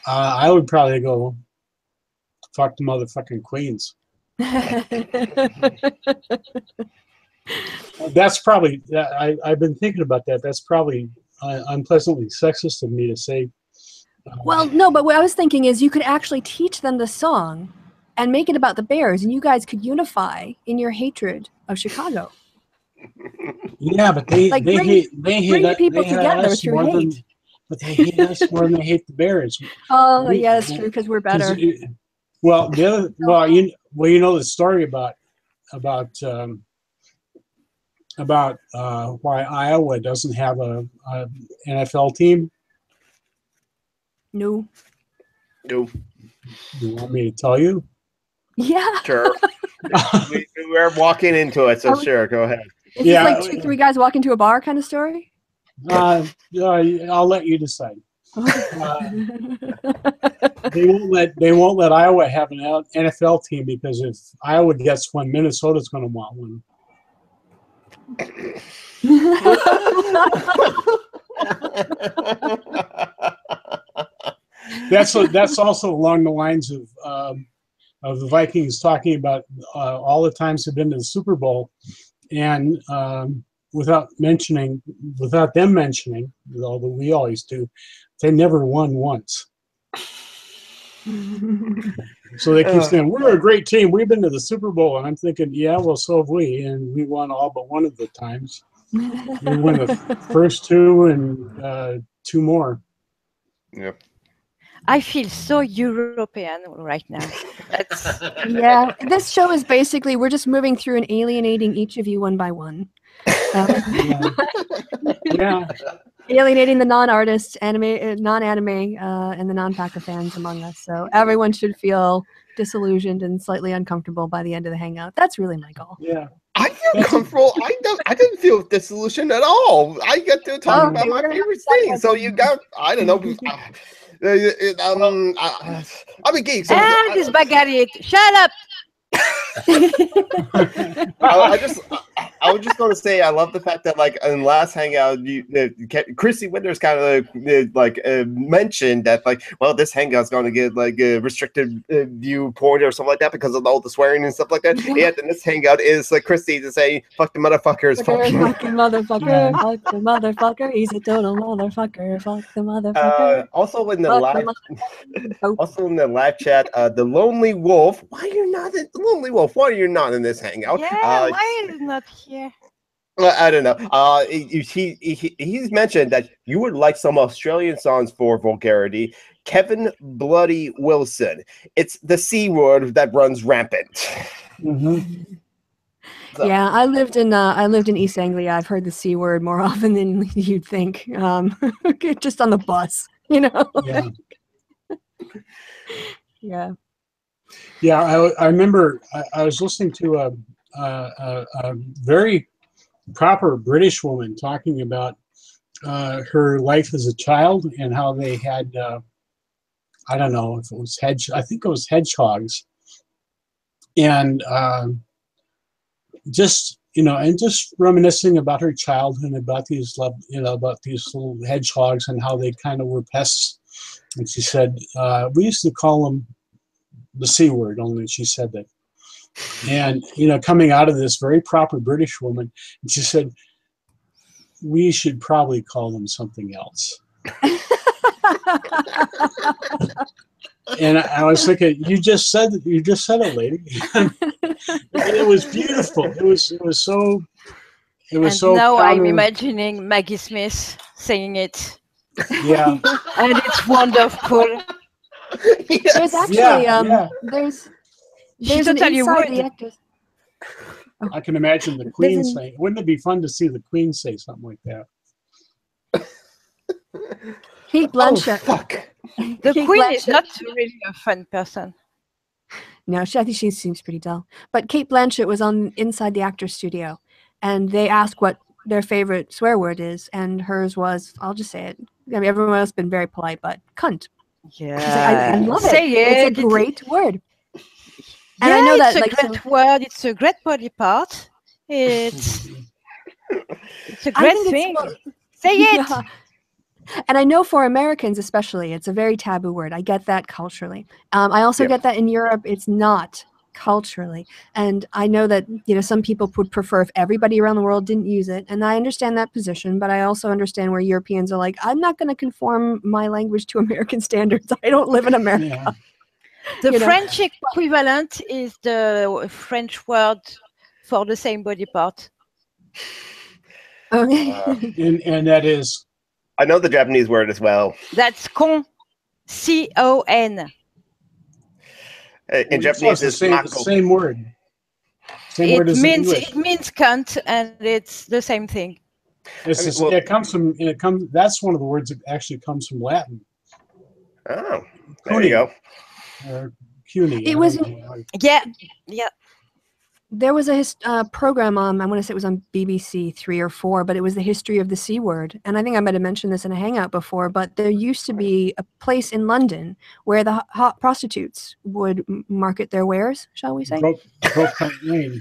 I would probably go fuck the motherfucking Queens. That's probably, I've been thinking about that. That's probably unpleasantly sexist of me to say. Well, no, but what I was thinking is you could actually teach them the song and make it about the Bears, and you guys could unify in your hatred of Chicago. Yeah, but they hate people together with your hate. But they hate us more than they hate the Bears. Oh, yeah, that's true, because we're better. Well, you know the story about why Iowa doesn't have a NFL team? No. No. You want me to tell you? Yeah. Sure. We're walking into it, so sure, go ahead. Is this like 2-3 guys walk into a bar kind of story? I'll let you decide. They won't let Iowa have an NFL team, because if Iowa gets one, Minnesota's going to want one. That's also along the lines of the Vikings talking about all the times they've been to the Super Bowl, and without them mentioning, although we always do, they never won once. So they keep saying, we're a great team. We've been to the Super Bowl. And I'm thinking, yeah, well, so have we. And we won all but one of the times. We won the first two and two more. Yeah. I feel so European right now. That's Yeah, this show is basically we're just moving through and alienating each of you one by one. Yeah. Alienating the non-artists, non-anime, and the non-Packer fans among us. So everyone should feel disillusioned and slightly uncomfortable by the end of the hangout. That's really my goal. Yeah. I feel comfortable. I didn't feel disillusioned at all. I get to talk about my favorite things. So you got, I don't know. I'm a geek. So this baguette. Shut up. I was just going to say I love the fact that like in the last hangout, Kristi Winters kind of mentioned that like, well, this hangout's going to get like a restricted viewpoint or something like that because of all the swearing and stuff like that. Yeah, then this hangout is like Kristi to say fuck the motherfuckers, fuck the motherfucker, fuck the motherfucker. He's a total motherfucker, fuck the motherfucker. Also in the live chat, the Lonely Wolf. Why are you not the Lonely Wolf? Why are you not in this hangout? Yeah, why is not here? I don't know. He's mentioned that you would like some Australian songs for vulgarity. Kevin Bloody Wilson. It's the C word that runs rampant. Mm-hmm. So. Yeah, I lived in East Anglia. I've heard the C word more often than you'd think. Just on the bus, you know. Yeah. Yeah. Yeah, I remember I was listening to a very proper British woman talking about her life as a child and how they had I don't know if it was I think it was hedgehogs, and just reminiscing about her childhood, about these little hedgehogs and how they kind of were pests. And she said we used to call them the C word, only she said that. And, coming out of this very proper British woman, and she said, we should probably call them something else. And I was thinking, you just said it, lady. It was beautiful. It was so. Now I'm imagining Maggie Smith saying it. Yeah. And it's wonderful. Yes. There's actually there's an inside the actors. Oh. I can imagine the Queen saying, wouldn't it be fun to see the Queen say something like that? Kate Blanchett. Oh, fuck. The Queen is not really a fun person. No, I think she seems pretty dull. But Kate Blanchett was on Inside the Actors Studio, and they asked what their favorite swear word is, and hers was, I'll just say it. I mean, everyone else has been very polite, but cunt. Yeah, I love it. It's a great word. And yeah, I know it's that, a great word. It's a great body part. It's a great thing. Say it. Yeah. And I know for Americans especially, it's a very taboo word. I get that culturally. I also get that in Europe, it's not culturally. And I know that some people would prefer if everybody around the world didn't use it. And I understand that position, but I also understand where Europeans are like, I'm not going to conform my language to American standards. I don't live in America. Yeah. The French equivalent is the French word for the same body part. Okay. And that is? I know the Japanese word as well. That's con. C-O-N. In Japanese, it's the same word. Same word as in English. It means cunt, and it's the same thing. That's one of the words that actually comes from Latin. Oh, there you go. CUNY. It was. Yeah. There was a program on, I want to say it was on BBC 3 or 4, but it was the history of the C word. And I think I might have mentioned this in a hangout before, but there used to be a place in London where the hot prostitutes would market their wares, shall we say? Cunt Lane.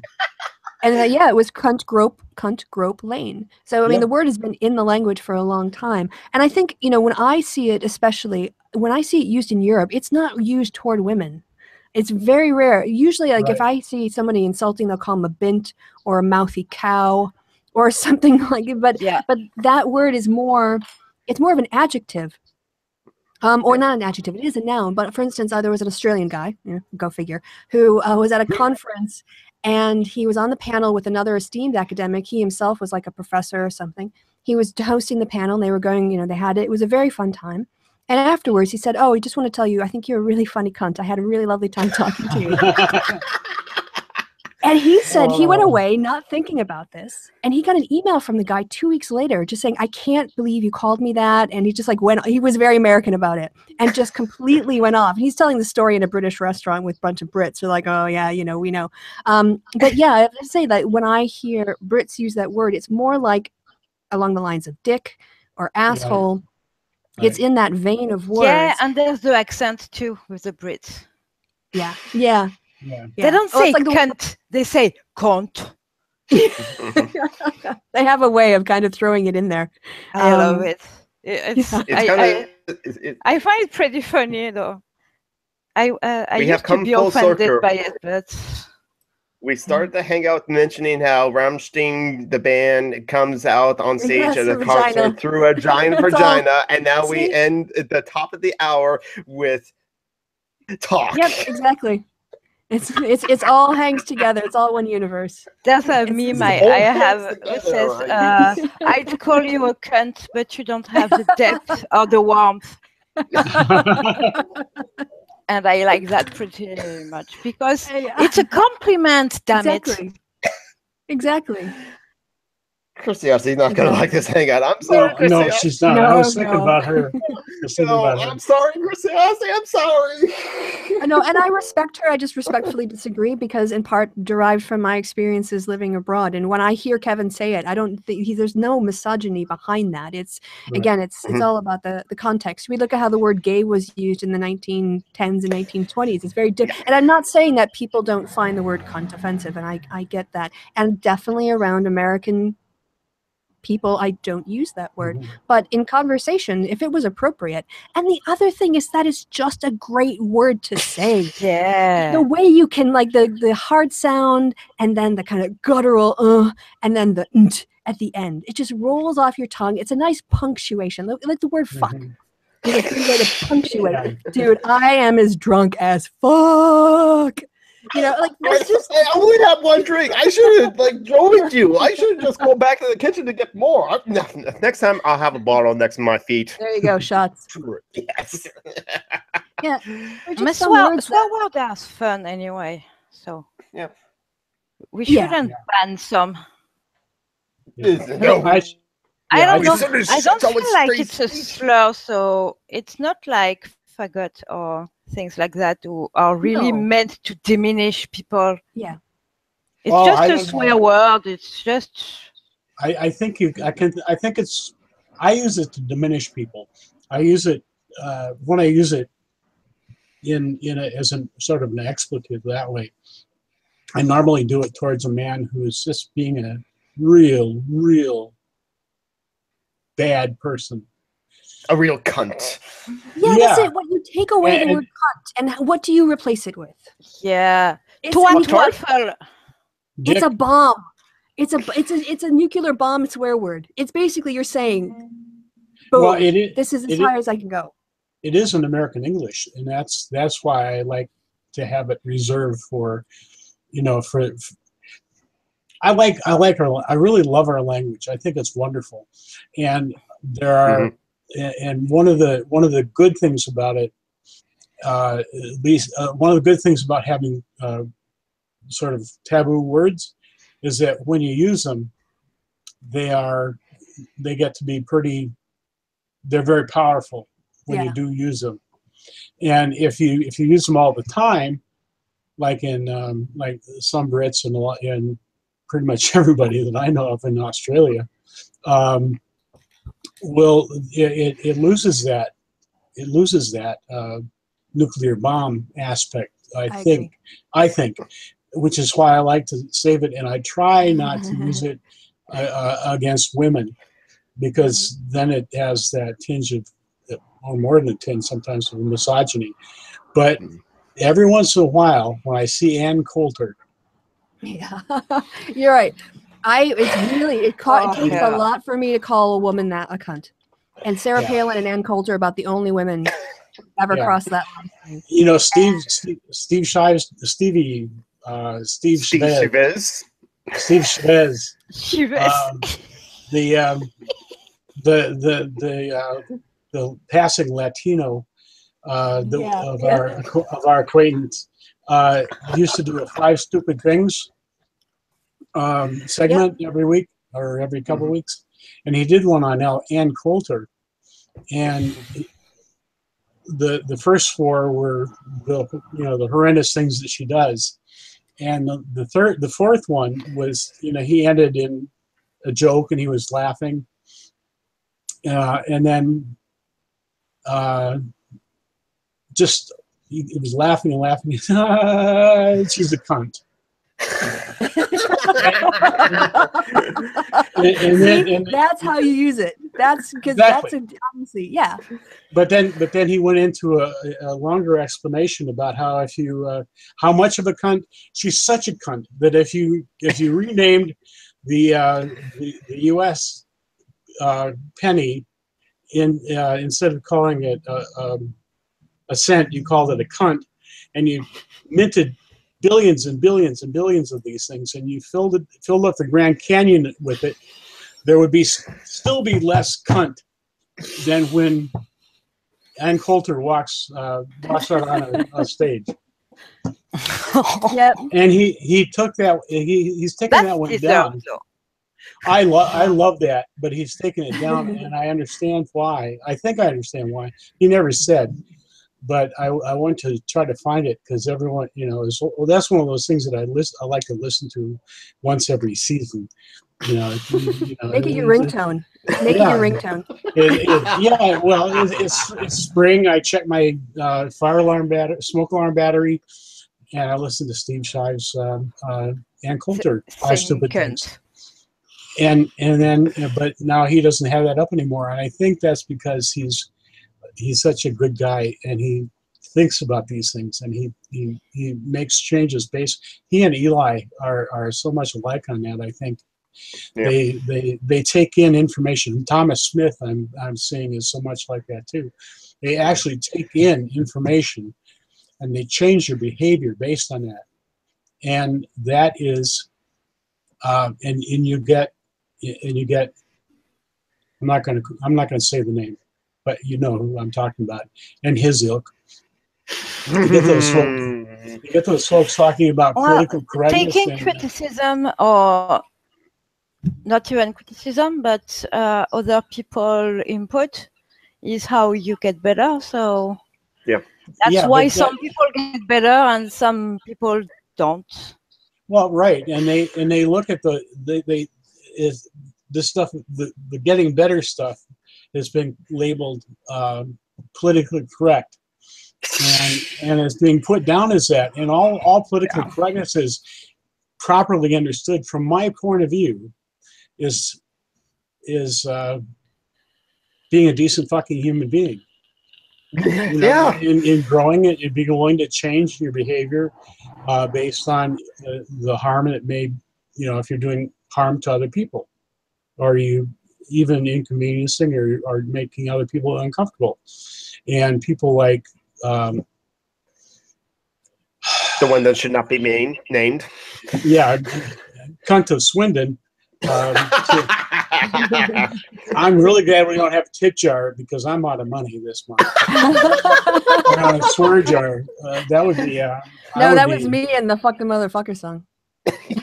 And it was cunt grope lane. So, I mean, the word has been in the language for a long time. And I think, when I see it, especially when I see it used in Europe, it's not used toward women. It's very rare. Usually, if I see somebody insulting, they'll call them a bint or a mouthy cow or something like it. But that word is more, it's more of an adjective. Or not an adjective, it is a noun. But for instance, there was an Australian guy, go figure, who was at a conference, and he was on the panel with another esteemed academic. He himself was like a professor or something. He was hosting the panel, and they were going, they had it. It was a very fun time. And afterwards, he said, "Oh, I just want to tell you, I think you're a really funny cunt. I had a really lovely time talking to you." And he said he went away not thinking about this, and he got an email from the guy 2 weeks later just saying, "I can't believe you called me that." And he just like he was very American about it and just completely went off. And he's telling the story in a British restaurant with a bunch of Brits who are like, "Oh yeah, we know." But yeah, I have to say that when I hear Brits use that word, it's more like along the lines of dick or asshole. Yeah. It's in that vein of words. Yeah, and there's the accent too with the Brits. Yeah. They don't say like cunt, they say cunt. They have a way of kind of throwing it in there. I love it. I find it pretty funny though. I used to be offended by it, but we started the hangout mentioning how Rammstein, the band, comes out on stage at a concert through a giant vagina, and now we end at the top of the hour with talk. Yep, exactly. It's all hangs together. It's all one universe. There's a meme I have that says, "I'd call you a cunt, but you don't have the depth or the warmth." And I like that pretty much because it's a compliment, damn it. Exactly. Kristi not going to like this hangout. I'm sorry, Kristi. No, she's not. I was thinking about her. I'm sorry, Kristi. I'm sorry. No, and I respect her. I just respectfully disagree because, in part, derived from my experiences living abroad. And when I hear Kevin say it, I don't think there's no misogyny behind that. It's again, it's all about the context. We look at how the word "gay" was used in the 1910s and 1920s. It's very different. And I'm not saying that people don't find the word "cunt" offensive, and I get that. And definitely around American people, I don't use that word, but in conversation, if it was appropriate. And the other thing is that it's just a great word to say. Yeah, the way you can like the hard sound and then the kind of guttural and then the nt at the end, it just rolls off your tongue. It's a nice punctuation, like the word fuck. There's a good way to punctuate. Dude, I am as drunk as fuck. Like I only have one drink. I should have joined you. I should just go back to the kitchen to get more. Next time I'll have a bottle next to my feet. There you go, shots. Yes. Yeah. Swear word is fun anyway. So yeah, we shouldn't ban some. No, I don't know. I don't feel like it's a slur, so it's not like faggot or things like that who are really meant to diminish people. Yeah, it's just a swear word. It's just. I think it's. I use it to diminish people. I use it when I use it as a sort of an expletive that way. I normally do it towards a man who is just being a real bad person. A real cunt. Yeah, that's it. What you take away the word cunt, and what do you replace it with? Yeah, it's a bomb. It's a nuclear bomb swear word. It's basically you're saying, boom, well, this is as high as I can go. It is in American English, and that's why I like to have it reserved for, I really love our language. I think it's wonderful, and there are. And one of the good things about it, at least one of the good things about having sort of taboo words, is that when you use them, they get to be pretty. They're very powerful when you do use them, and if you use them all the time, like in like some Brits and pretty much everybody that I know of in Australia. Well, it loses that nuclear bomb aspect. I think, which is why I like to save it, and I try not to use it against women, because then it has that tinge of, or more than a tinge sometimes, of misogyny. But every once in a while, when I see Ann Coulter, you're right. It takes a lot for me to call a woman that a cunt. And Sarah Yeah. Palin and Ann Coulter about the only women ever Yeah. crossed that line. You know, Steve Chavez, Steve Chavez, Steve Chavez, the passing Latino of our acquaintance used to do a 5 Stupid Things segment every week or every couple of weeks, and he did one on Ann Coulter, and the first 4 were the horrendous things that she does, and the fourth one was, he ended in a joke and he was laughing, and then he was laughing and laughing. She's a cunt. and that's how you use it. That's because exactly. That's obviously, yeah. But then he went into a longer explanation about how how much of a cunt, she's such a cunt that if you renamed the U.S. penny instead of calling it a cent, you called it a cunt, and you minted billions and billions and billions of these things, and you filled up the Grand Canyon with it, there would still be less cunt than when Ann Coulter walks out on a stage. Yep. And he took that. He's taken that one down. I love that, but he's taken it down, and I understand why. I think I understand why. He never said, but I want to try to find it because everyone, that's one of those things that I like to listen to once every season. Make it your ringtone. Make it your ringtone. It's spring. I check my smoke alarm battery, and I listen to Steve Shive's Ann Coulter, 5 Stupid Things. And then, but now he doesn't have that up anymore, and I think that's because he's such a good guy, and he thinks about these things, and he makes changes based. He and Eli are so much alike on that. I think they take in information. Thomas Smith, I'm seeing, is so much like that too. They actually take in information, and they change your behavior based on that, and that is, and you get. I'm not going to say the name, but you know who I'm talking about, and his ilk. You get those folks talking about political correctness. Taking criticism, or not even criticism, but other people input is how you get better. So that's why some people get better and some people don't. Well, right, and they look at this stuff, the getting better stuff has been labeled politically correct, and it's being put down as that. And all political correctness is properly understood, from my point of view, is being a decent fucking human being. In growing it, and being willing to change your behavior based on the harm that may, if you're doing harm to other people, or you even inconveniencing or making other people uncomfortable. And people like the one that should not be named. Yeah, cunt of Swindon. I'm really glad we don't have tip jar because I'm out of money this month. Swear jar. That would be. No, that was me and the fucking motherfucker song.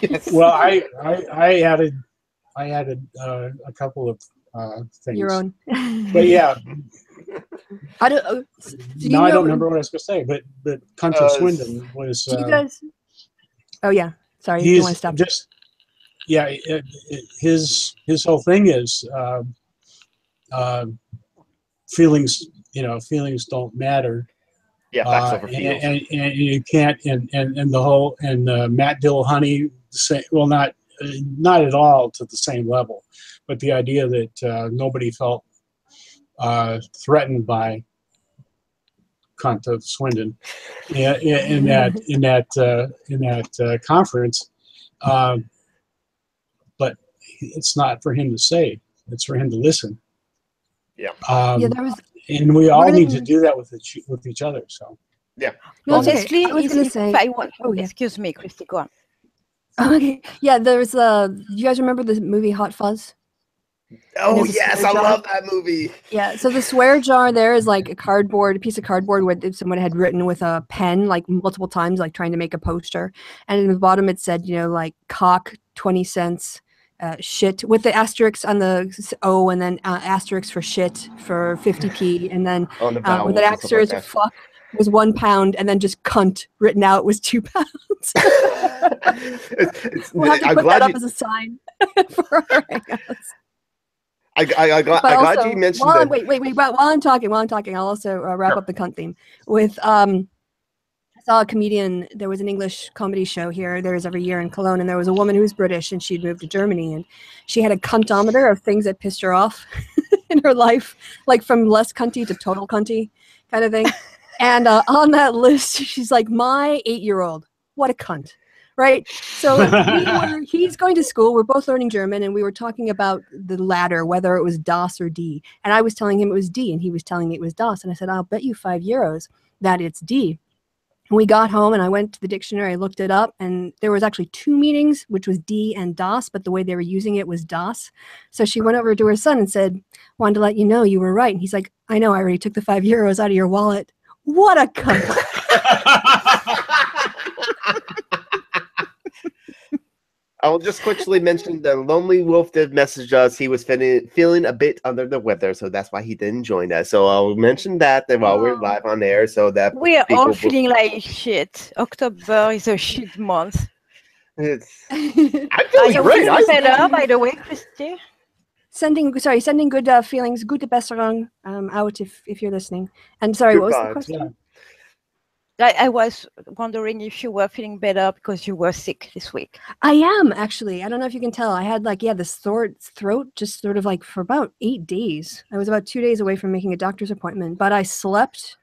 Yes. Well, I added a couple of things. Your own. But yeah. I don't. I don't remember what I was going to say, but cunt of Swindon was. Do you guys? Oh yeah. Sorry, you want to stop. His whole thing is feelings. Feelings don't matter. Yeah, facts over feels. And you can't. And the whole Matt Dillahunty say, well, not at all to the same level, but the idea that nobody felt threatened by cunt of Swindon in that conference. But it's not for him to say, it's for him to listen. Yeah, there was. And we all need to do that with each other. So yeah. No, it's okay. Honestly, I was gonna say. oh, yeah. Excuse me, Kristi, go on. Okay, yeah, there's you guys remember the movie Hot Fuzz? Oh yes, I love that movie. Yeah, so the swear jar there is like a piece of cardboard where someone had written with a pen like multiple times, like trying to make a poster, and in the bottom it said, like cock 20 cents, shit with the asterisk on the O, and then asterisk for shit for 50p, and then with an asterisk for fuck was £1, and then just cunt written out was £2. We'll have to put that up as a sign for our hangouts. I'm glad you mentioned that. Wait. While I'm talking, I'll also wrap up the cunt theme with. I saw a comedian. There was an English comedy show here. There is every year in Cologne, and there was a woman who was British, and she'd moved to Germany, and she had a cuntometer of things that pissed her off in her life, like from less cunty to total cunty, kind of thing. And on that list, she's like, "My 8-year-old, what a cunt." Right. So he's going to school. We're both learning German, and we were talking about the latter, whether it was Das or D. And I was telling him it was D, and he was telling me it was Das. And I said, I'll bet you €5 that it's D. And we got home, and I went to the dictionary, I looked it up, and there was actually 2 meanings, which was D and Das, but the way they were using it was Das. So she went over to her son and said, "Wanted to let you know you were right." And he's like, "I know, I already took the €5 out of your wallet." What a cunt. I'll just quickly mention the Lonely Wolf did message us. He was feeling a bit under the weather, so that's why he didn't join us. So I'll mention that while we're live on air, so that we are all feeling like shit. October is a shit month. I'm feeling great. Better, by the way, Kristi. Sending good feelings, gute Besserung out if you're listening. And sorry, what was the question? Yeah. I was wondering if you were feeling better because you were sick this week. I am, actually. I don't know if you can tell. I had this throat just sort of like for about 8 days. I was about 2 days away from making a doctor's appointment, but I slept.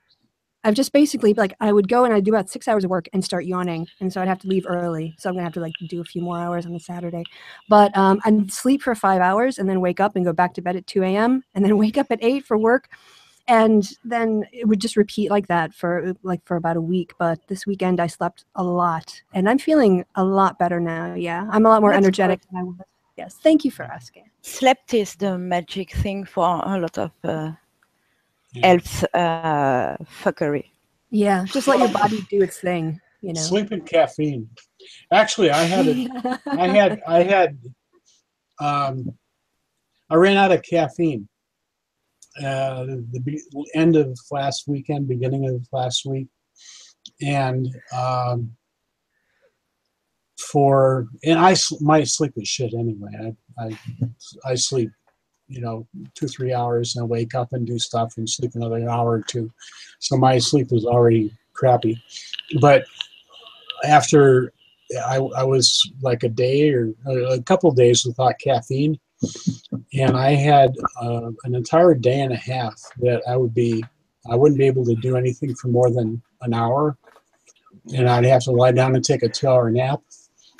I've just basically, I would go and I'd do about 6 hours of work and start yawning. And so I'd have to leave early. So I'm going to have to do a few more hours on a Saturday. But I'd sleep for 5 hours and then wake up and go back to bed at 2 a.m. and then wake up at 8 for work. And then it would just repeat like that for about a week. But this weekend I slept a lot, and I'm feeling a lot better now. Yeah, I'm a lot more energetic than I was. Yes, thank you for asking. Sleep is the magic thing for a lot of health fuckery. Yeah, just let your body do its thing. Sleep and caffeine. Actually, I ran out of caffeine. The end of last weekend, beginning of last week, and my sleep is shit anyway. I sleep, 2-3 hours, and I wake up and do stuff and sleep another hour or 2. So my sleep was already crappy. But after I was like a day or a couple of days without caffeine. And I had an entire day and a half that I wouldn't be able to do anything for more than an hour, and I'd have to lie down and take a 2-hour nap.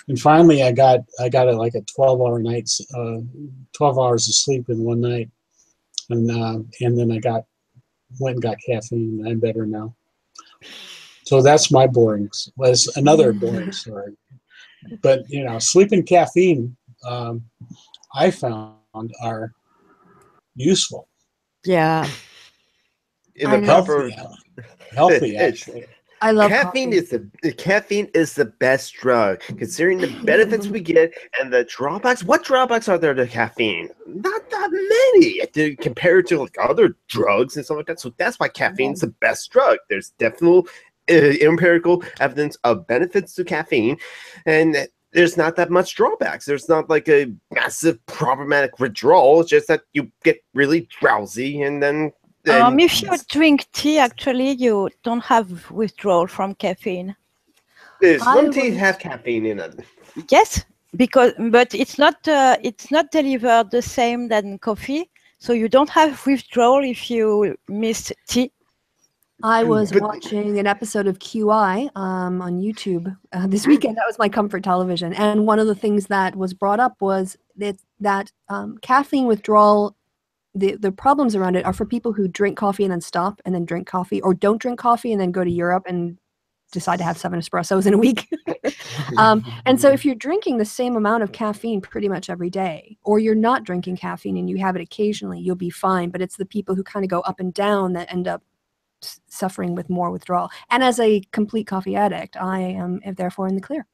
And finally, I got like a 12-hour night, 12 hours of sleep in one night, and then I went and got caffeine, and I'm better now. So that's my another boring story. But sleep and caffeine. I found are useful. Yeah. In the proper healthy actually. I love caffeine. Caffeine is the best drug, considering the benefits we get and the drawbacks. What drawbacks are there to caffeine? Not that many compared to other drugs and stuff like that. So that's why caffeine's the best drug. There's definite empirical evidence of benefits to caffeine, and there's not that much drawbacks. There's not like a massive problematic withdrawal. It's just that you get really drowsy, and then if you drink tea, actually, you don't have withdrawal from caffeine. Some teas have caffeine in it. Yes, but it's not delivered the same than coffee, so you don't have withdrawal if you miss tea. I was watching an episode of QI on YouTube this weekend. That was my comfort television. And one of the things that was brought up was that caffeine withdrawal the problems around it are for people who drink coffee and then stop and then drink coffee, or don't drink coffee and then go to Europe and decide to have 7 espressos in a week. And so if you're drinking the same amount of caffeine pretty much every day, or you're not drinking caffeine and you have it occasionally, you'll be fine. But it's the people who kind of go up and down that end up suffering with more withdrawal. And as a complete coffee addict, I am therefore in the clear.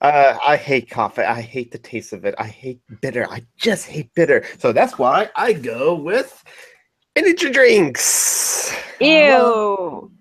I hate coffee. I hate the taste of it. I hate bitter. I just hate bitter. So that's why I go with energy drinks. Ew.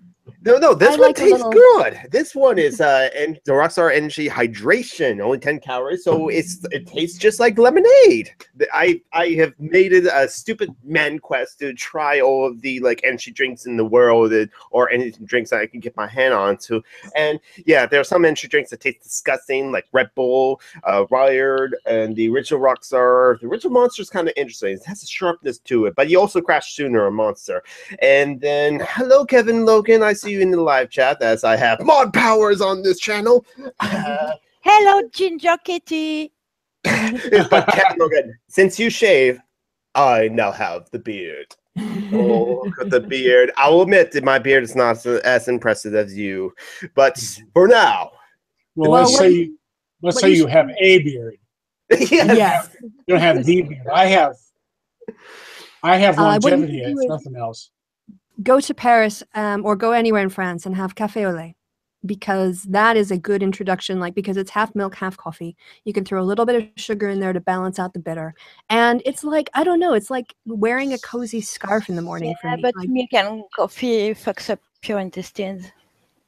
No, this one like tastes good. This one is the Rockstar Energy Hydration, only 10 calories, so it tastes just like lemonade. I have made it a stupid man quest to try all of the like energy drinks in the world, or any drinks that I can get my hand on to. And yeah, there are some energy drinks that taste disgusting, like Red Bull, Wired, and the original Rockstar. The original Monster is kind of interesting. It has a sharpness to it, but you also crash sooner a Monster. And then, hello, Kevin Logan. I see you in the live chat as I have mod powers on this channel. Hello, Ginger Kitty. But Kevin Logan, since you shave, I now have the beard. Oh, look at the beard. I will admit that my beard is not as impressive as you, but for now. Well, let's say you have a beard. Yes. Yeah. You don't have the beard. I have longevity. It's nothing else. Go to Paris or go anywhere in France and have café au lait, because that is a good introduction, because it's half milk, half coffee. You can throw a little bit of sugar in there to balance out the bitter. And it's like, I don't know, it's like wearing a cozy scarf in the morning for me. But milk and coffee fucks up your intestines.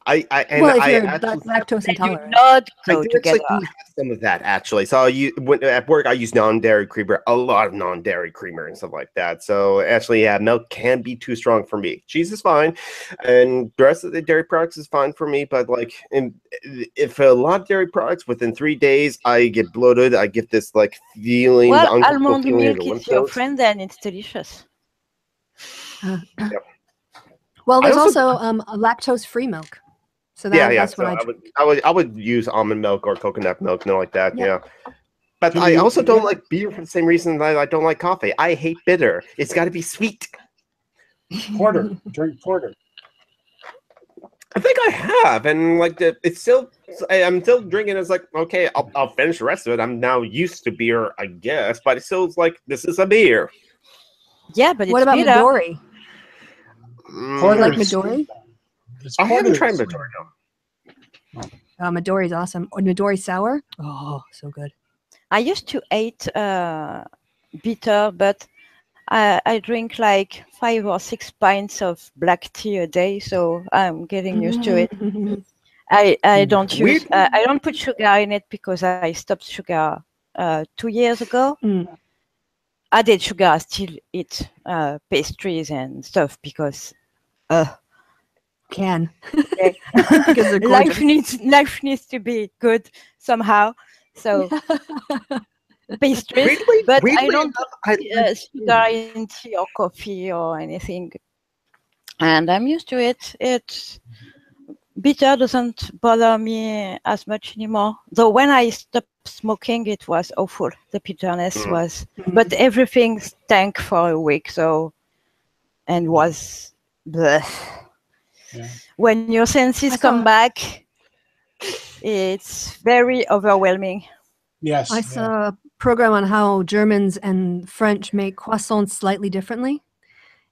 If you're lactose intolerant. Not I go do together. actually have some of that actually. So at work I use non-dairy creamer, a lot of non-dairy creamer and stuff like that. So actually, yeah, milk can be too strong for me. Cheese is fine, and the rest of the dairy products is fine for me. But if a lot of dairy products, within 3 days I get bloated. I get this feeling. Well, almond milk is your friend, and it's delicious. Yep. Well, there's also lactose-free milk. So that's what I would use almond milk or coconut milk, like that. Yeah. But I also don't like beer for the same reason that I don't like coffee. I hate bitter. It's got to be sweet. Porter, drink porter. I think I have, and it's still. I'm still drinking. It's okay, I'll finish the rest of it. I'm now used to beer, I guess, but it still this is a beer. Yeah, but what about bitter. Midori? Porter, like Midori? I haven't tried Midori though. Midori is awesome. Or Midori sour? Oh, so good. I used to hate bitter, but I drink 5 or 6 pints of black tea a day, so I'm getting used to it. I don't use I don't put sugar in it because I stopped sugar 2 years ago. Added sugar, I still eat pastries and stuff because because life needs to be good somehow. So pastries, but I don't put sugar in tea or coffee or anything, and I'm used to it. It's bitter doesn't bother me as much anymore. Though when I stopped smoking, it was awful. The bitterness was, but everything stank for a week. And was bleh. Yeah. When your senses come back, it's very overwhelming. Yes. I saw a program on how Germans and French make croissants slightly differently,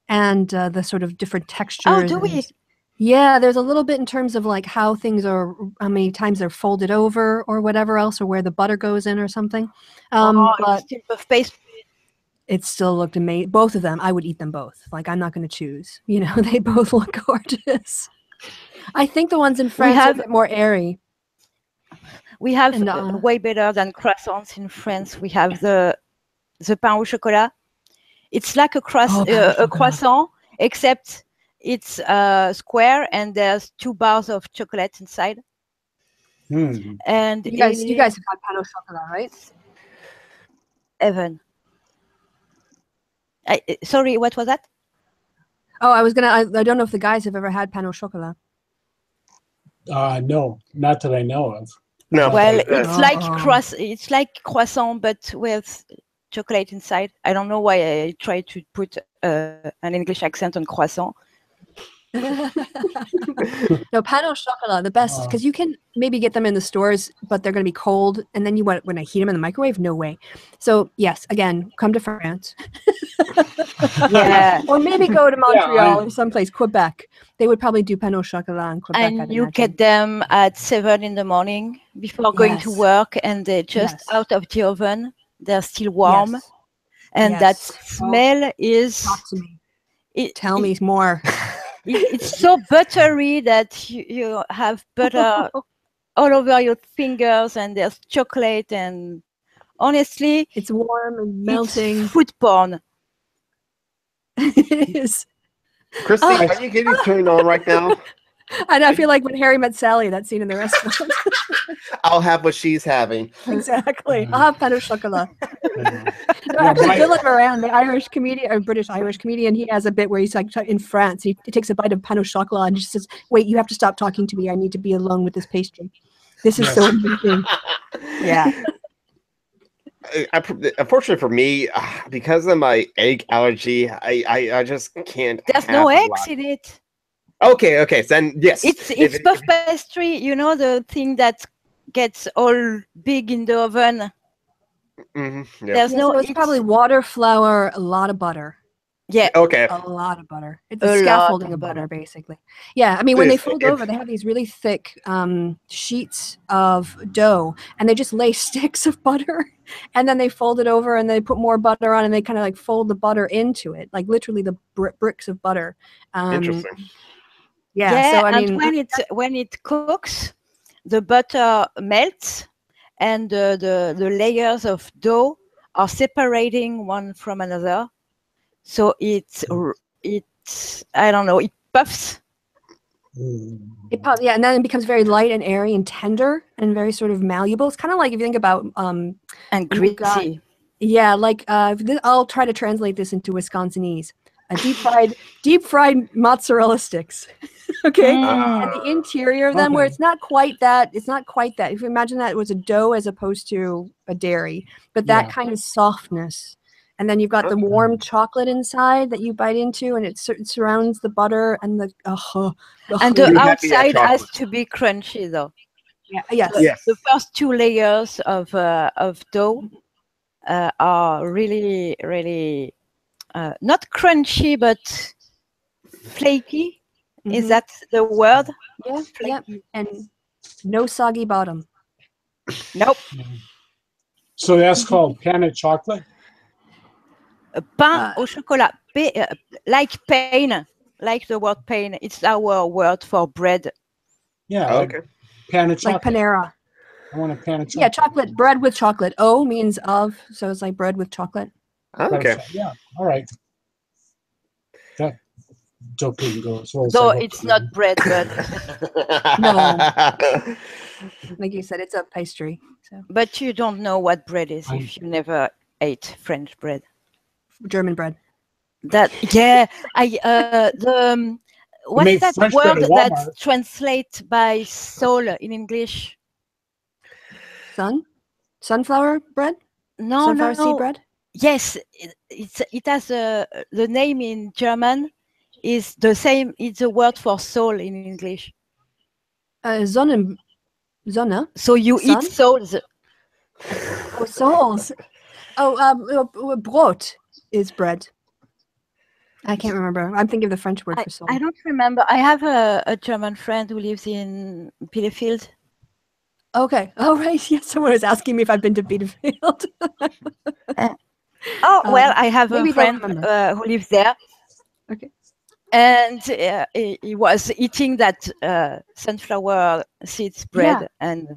and the sort of different textures. Oh, do we? Yeah, there's a little bit in terms of how how many times they're folded over or whatever else, or where the butter goes in or something. But it still looked amazing. Both of them, I would eat them both. I'm not going to choose. They both look gorgeous. I think the ones in France are a bit more airy. We have way better than croissants in France. We have the pain au chocolat. It's like a croissant, except it's square and there's 2 bars of chocolate inside. And you guys have had pain au chocolat, right? Evan. Sorry, what was that? Oh, I don't know if the guys have ever had pain au chocolat. No, not that I know of. No. Well, it's like croissant, but with chocolate inside. I don't know why I tried to put an English accent on croissant. No, pain au chocolat, the best, because you can maybe get them in the stores, but they're going to be cold. And then when I heat them in the microwave, no way. So yes, again, come to France. Yeah. Or maybe go to Montreal or someplace, Quebec. They would probably do pain au chocolat in Quebec. And you get them at 7 in the morning before going to work, and they're just out of the oven. They're still warm. Yes. And that smell is... Talk to me. Tell me more. It's so buttery that you have butter all over your fingers, and there's chocolate, and honestly, it's warm and melting. It's food porn. It is. Kristi, are you getting turned on right now? And I feel like when Harry met Sally, that scene in the restaurant. I'll have what she's having. Exactly. I'll have pain au chocolat. Actually, Dylan Moran, the Irish comedian, or British Irish comedian, he has a bit where he's like in France, he takes a bite of pain au chocolat and just says, "Wait, you have to stop talking to me. I need to be alone with this pastry. This is so amazing." Yeah. Unfortunately for me, because of my egg allergy, I just can't. There's no eggs in it. Okay. So then yes, it's puff pastry. You know, the thing that gets all big in the oven. Mm-hmm, yeah. There's no. It's probably water, flour, a lot of butter. Yeah. Okay. A lot of butter. It's a scaffolding of butter, basically. Yeah. I mean, when they fold over, they have these really thick sheets of dough, and they just lay sticks of butter, and then they fold it over, and they put more butter on, and they kind of like fold the butter into it, like literally the bricks of butter. Interesting. Yeah. So I mean, when it cooks, the butter melts, and the layers of dough are separating one from another. So it's I don't know, it puffs. It puffs, yeah, and then it becomes very light and airy and tender and very sort of malleable. It's kind of like if you think about and gritty. Yeah, like I'll try to translate this into Wisconsinese. Deep fried mozzarella sticks. Okay, and the interior of them, where it's not quite that. If you imagine that it was a dough as opposed to a dairy, but that kind of softness. And then you've got the warm chocolate inside that you bite into, and it surrounds the butter and the outside has to be crunchy, though. Yeah. Yes. The first 2 layers of dough are really, really not crunchy, but flaky. Mm-hmm. Is that the word? Yeah. Yeah. And no soggy bottom. Nope. So that's called pain au chocolat. Pain au chocolat, like pain, like the word pain. It's our word for bread. Yeah. Okay. Pain au chocolat. Like Panera. I want a pain au chocolat. Yeah, chocolate bread with chocolate. O means of, so it's like bread with chocolate. Okay. Yeah. All right. That joke didn't go as well as though it's not bread, but no. Like you said, it's a pastry. So. But you don't know what bread is if you never ate French bread. German bread. What's that word that translates by soul in English? Sunflower bread? Sunflower seed bread? Yes, it has the name in German is the same. It's a word for soul in English. Sonne. So you eat souls. Oh, souls. Brot is bread. I can't remember. I'm thinking of the French word for soul. I don't remember. I have a German friend who lives in Bielefeld. Okay. Oh, right. Yes, someone was asking me if I've been to Bielefeld. Well, I have a friend who lives there. Okay. And he was eating that sunflower seeds bread, and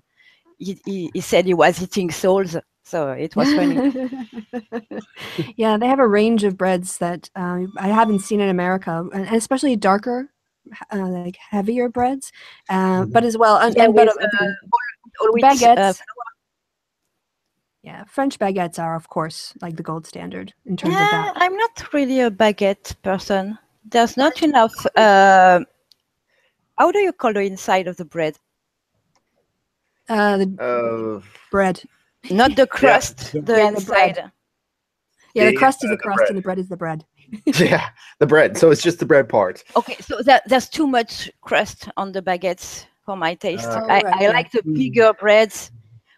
he said he was eating souls. So it was funny. Yeah, they have a range of breads that I haven't seen in America, and especially darker, like heavier breads, but as well, baguettes. Yeah, French baguettes are, of course, like the gold standard in terms of that. I'm not really a baguette person. There's not enough. How do you call the inside of the bread? The bread. Not the crust, the inside. Yeah, the crust is the the crust bread. and the bread is the bread. Yeah, the bread. So it's just the bread part. Okay, so there's too much crust on the baguettes for my taste. Oh, I right, yeah. like the bigger breads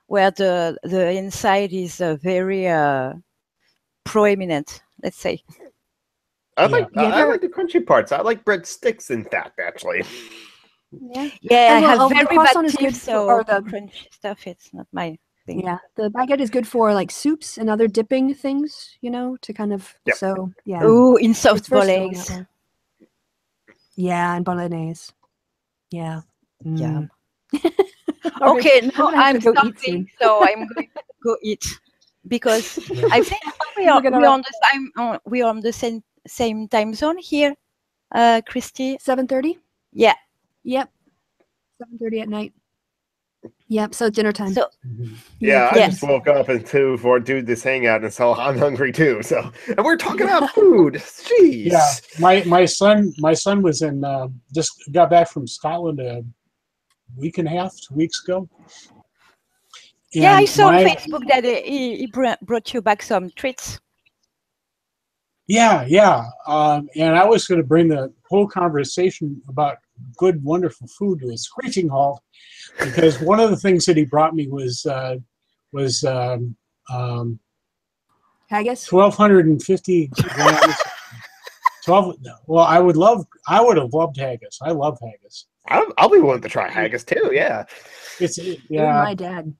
where the inside is very proeminent, let's say. I Yeah. like the crunchy parts. I like bread sticks, in fact, actually. Yeah. Yeah, I well, have the very croissant bad is good teeth, for- so or the- crunchy stuff, it's not my thing. Yeah, the baguette is good for like soups and other dipping things, you know, to kind of Yep. so yeah. Ooh, in soft It's versatile in bolognese. that way. Yeah, and bolognese. Yeah. Yum. All right, Okay, now gonna have I'm to go eat starving, soon. so I'm going to go eat because I think we We're are gonna we are on the same we are on the same time zone here, Kristi. 7:30. Yeah. Yep. 7:30 at night. Yep. So it's dinner time. So Yeah, I Yeah. just woke up and for do this hangout, and so I'm hungry too. So, and we're talking about food. Jeez. Yeah, my son was in just got back from Scotland a week and a half, 2 weeks ago. yeah, I And saw on my- Facebook that he brought you back some treats. Yeah, and I was going to bring the whole conversation about good, wonderful food to a screeching halt, because one of the things that he brought me was Haggis. 1,250 grams. 12. Well, I would have loved haggis. I love haggis. I'll be willing to try haggis too. Yeah. It's You're yeah, my dad.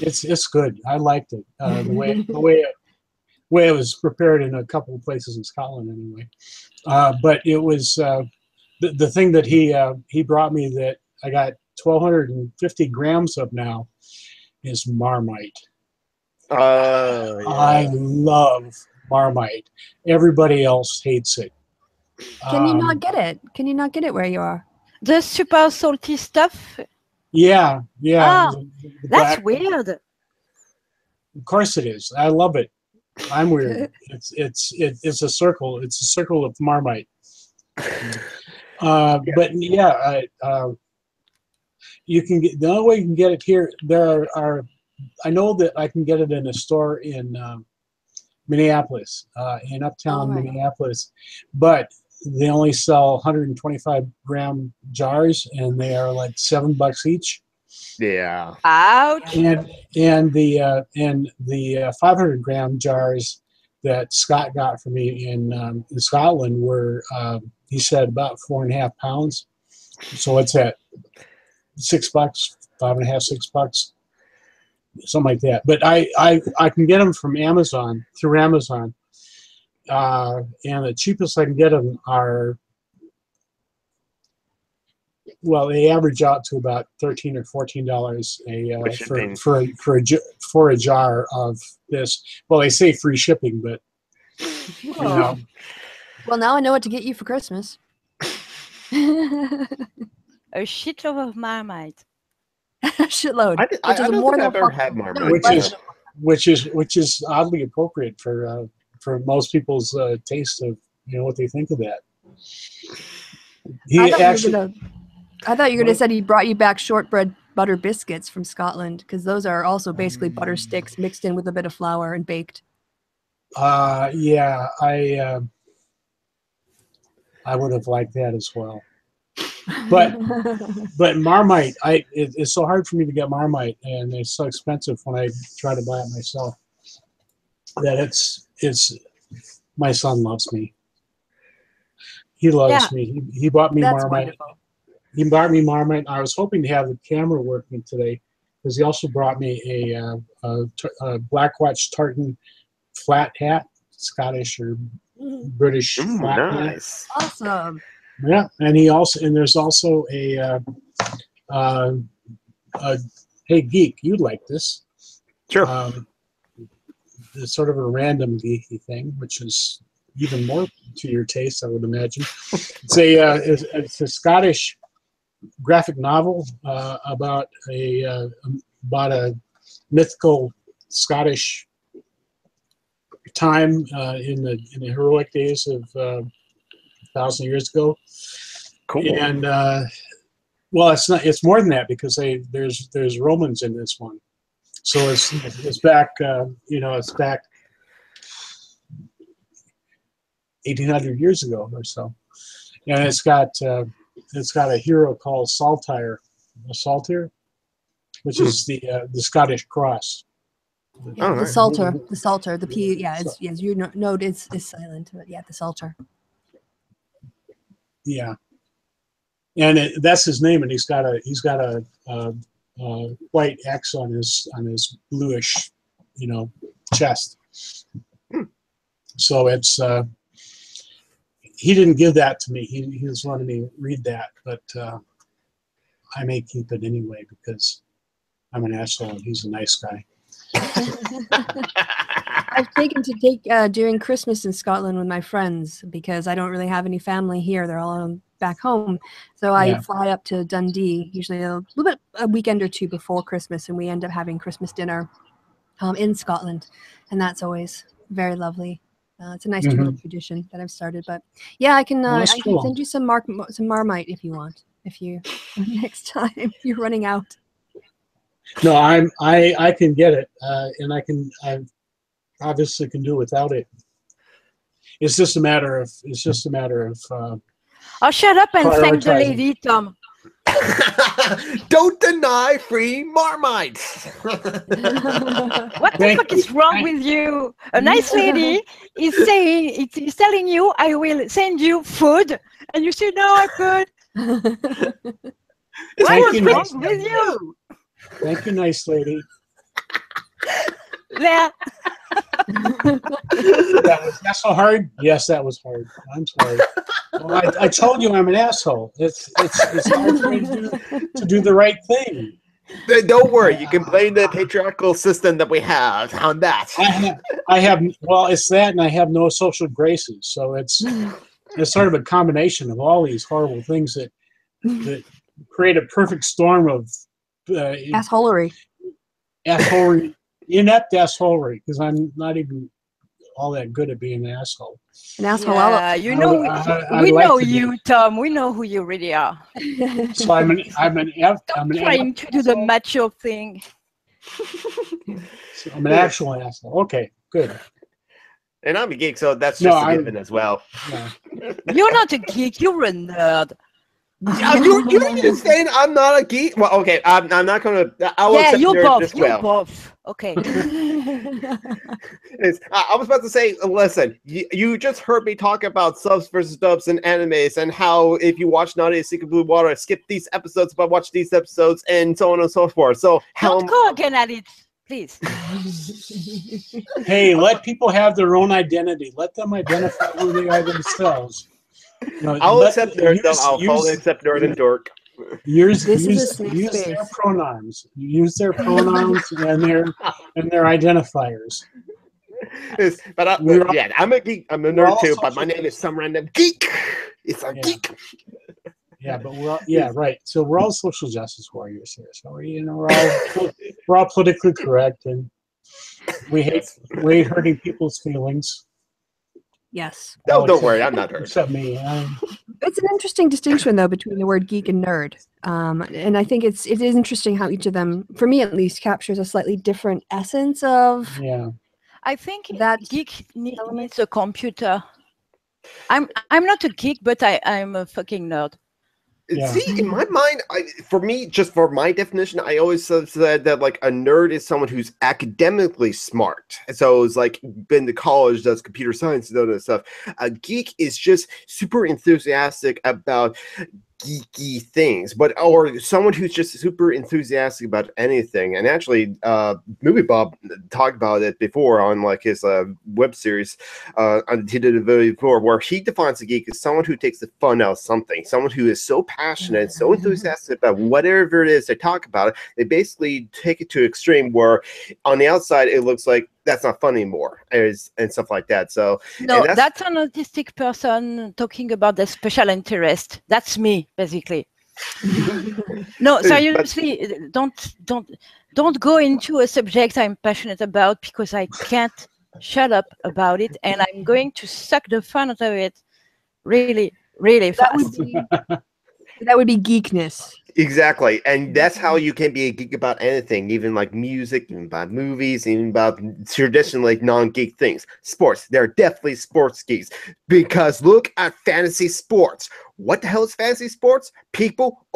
it's good. I liked it. The way it was prepared in a couple of places in Scotland, anyway. But it was the thing that he brought me that I got 1,250 grams of now is Marmite. Yeah. I love Marmite. Everybody else hates it. Can you not get it? Can you not get it where you are? The super salty stuff. Yeah. Ah, the That's black- weird. Of course it is. I love it. I'm weird. It's a circle. It's a circle of Marmite. But yeah, you can get the only way you can get it here. There are I know that I can get it in a store in Minneapolis, in uptown right. Minneapolis, but they only sell 125 gram jars, and they are like $7 each. Yeah. Ouch. And the 500 gram jars that Scott got for me in Scotland were he said about 4.5 pounds. So it's at $6, 5.5, $6, something like that. But I can get them from Amazon, through Amazon, and the cheapest I can get them are, well, they average out to about $13 or $14 for a jar of this. Well, they say free shipping, but you know, Well, now I know what to get you for Christmas. A shitload of Marmite. Shitload. I which don't is think more than I've a ever puck- had no, Marmite. it's less which is oddly appropriate for most people's taste of what they think of that. He I thought actually. I thought you were gonna say he brought you back shortbread butter biscuits from Scotland, because those are also basically butter sticks mixed in with a bit of flour and baked. Yeah, I would have liked that as well. But Marmite, it's so hard for me to get Marmite, and it's so expensive when I try to buy it myself. That it's my son loves me. He loves me. He bought me That's Marmite. wonderful. He bought me Marmite. I was hoping to have the camera working today, because he also brought me a Black Watch tartan flat hat, Scottish or British flat hat. Nice. Awesome. Yeah, and there's also a hey geek, you'd like this. Sure. It's sort of a random geeky thing, which is even more to your taste, I would imagine. It's a Scottish graphic novel about a mythical Scottish time in the heroic days of 1,000 years ago. Cool. And well, it's more than that, because there's Romans in this one. So it's back, it's back 1,800 years ago or so, and it's got a hero called Saltire, which is the Scottish cross. Yeah, Oh, the right. Psalter, the P. Yeah, it's yes, you note it's silent, but yeah, the Psalter. Yeah, and that's his name, and he's got a white X on his bluish, chest. So it's he didn't give that to me. He was letting me read that, but I may keep it anyway because I'm an asshole and he's a nice guy. I've taken to take during Christmas in Scotland with my friends because I don't really have any family here. They're all back home. So I fly up to Dundee, usually a weekend or two before Christmas, and we end up having Christmas dinner in Scotland. And that's always very lovely. It's a nice little tradition that I've started. But yeah, I can send you some Marmite if you want. If you next time you're running out. No, I can get it, and I obviously can do without it. It's just a matter of Oh, shut up and thank the prioritizing. lady, Tom. Don't deny free Marmite. What the fuck is wrong with you? A nice lady is telling you, I will send you food, and you say, no, I could. What is wrong with you? Thank you, nice lady. There. That's so hard? Yes, that was hard. I'm sorry. Well, I told you I'm an asshole. It's hard for me to do the right thing. Don't worry, you can blame the patriarchal system that we have on that. I have well, it's that, and I have no social graces. So it's sort of a combination of all these horrible things that create a perfect storm of Assholery. Inept assholery, because I'm not even all that good at being an asshole. An asshole. Yeah, you know, we know you, Tom. We know who you really are. So I'm trying to do the macho thing. So I'm an actual asshole. Okay, good. And I'm a geek, so that's just a given as well. Yeah. You're not a geek. You're a nerd. You don't even saying I'm not a geek. Well, okay, I'm not gonna. Yeah, you're both. You're both. Okay. I was about to say, listen, you just heard me talk about subs versus dubs and animes, and how if you watch Naughty Secret Blue Water, skip these episodes, but watch these episodes, and so on and so forth. So don't go again at it, please. Hey, let people have their own identity. Let them identify who they are themselves. I'll accept nerd, though. I'll fully accept nerd and dork. Use their space. pronouns. Use their pronouns and their identifiers. But I'm a geek. I'm a nerd too. But my name is some random geek. It's a geek. Yeah, but right. So we're all social justice warriors here. So we're all politically correct, and we hate hurting people's feelings. Yes. No, don't worry, I'm not hurt. Except me. It's an interesting distinction, though, between the word geek and nerd. And I think it is interesting how each of them, for me at least, captures a slightly different essence of. Yeah. I think that geek needs a computer. I'm not a geek, but I'm a fucking nerd. Yeah. See, in my mind, for me, just for my definition, I always said that like a nerd is someone who's academically smart. So it's like been to college, does computer science, and all that stuff. A geek is just super enthusiastic about geeky things, or someone who's just super enthusiastic about anything. And actually, Movie Bob talked about it before on like his web series. He did it before, where he defines a geek as someone who takes the fun out of something, someone who is so passionate, so enthusiastic about whatever it is they talk about it. They basically take it to an extreme where on the outside it looks like that's not fun anymore, and stuff like that. So no, that's an autistic person talking about their special interest. That's me, basically. No, seriously, don't go into a subject I'm passionate about, because I can't shut up about it, and I'm going to suck the fun out of it really, really fast. That would be geekness. Exactly, and that's how you can be a geek about anything, even like music, even about movies, even about traditionally non-geek things. Sports, they're definitely sports geeks because look at fantasy sports. What the hell is fantasy sports? People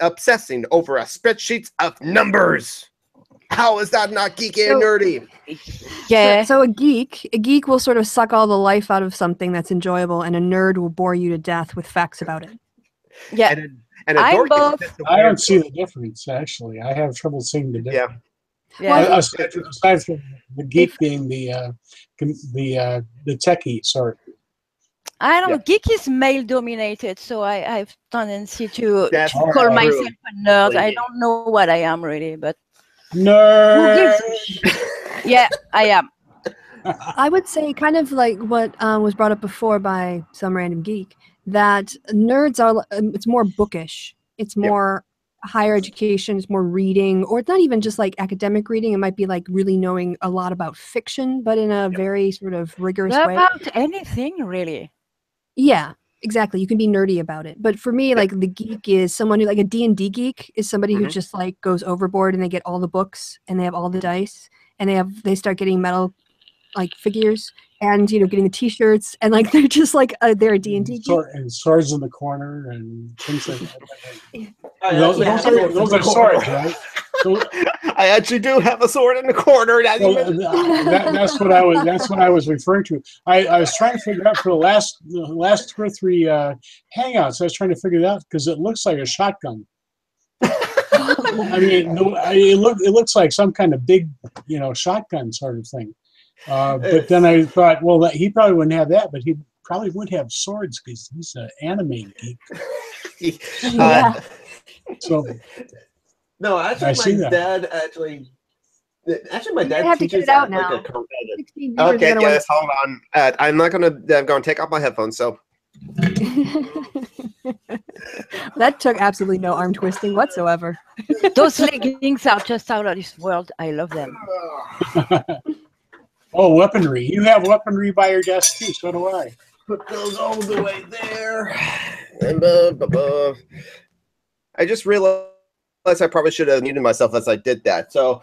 obsessing over a spreadsheets of numbers. How is that not geeky and nerdy? Yeah. So a geek will sort of suck all the life out of something that's enjoyable, and a nerd will bore you to death with facts about it. Yeah. And a I'm dork both. I don't see the difference, actually. I have trouble seeing the difference. Yeah. Aside from the geek being the techie sort. I don't. Geek is male dominated, so I have tendency to call true. myself a nerd. I don't know what I am really, but Nerd. yeah, I am. I would say kind of like what was brought up before by some random geek, that nerds are, it's more bookish. It's more higher education, it's more reading, or it's not even just like academic reading. It might be like really knowing a lot about fiction, but in a very sort of rigorous way. About anything, really. Yeah, exactly. You can be nerdy about it. But for me, like the geek is someone who, like a D&D geek is somebody who just like goes overboard and they get all the books and they have all the dice and they start getting metal like figures and getting the t-shirts and like they're just like they're a D&D geek. And swords in the corner and things like that. Those are swords, right? I actually do have a sword in the corner. That's what I was referring to. I was trying to figure out for the last 2 or 3 hangouts. I was trying to figure it out because it looks like a shotgun. I mean, it looks like some kind of big, shotgun sort of thing. But then I thought, well, he probably wouldn't have that, but he probably would have swords because he's an anime geek. So. No, actually, my dad teaches at like a karate. Okay, yes, hold on. I'm gonna take off my headphones. So that took absolutely no arm twisting whatsoever. Those leggings are just out of this world. I love them. Oh, weaponry! You have weaponry by your desk too. So do I. Put those all the way there. And above. I just realized I probably should have muted myself as I did that. So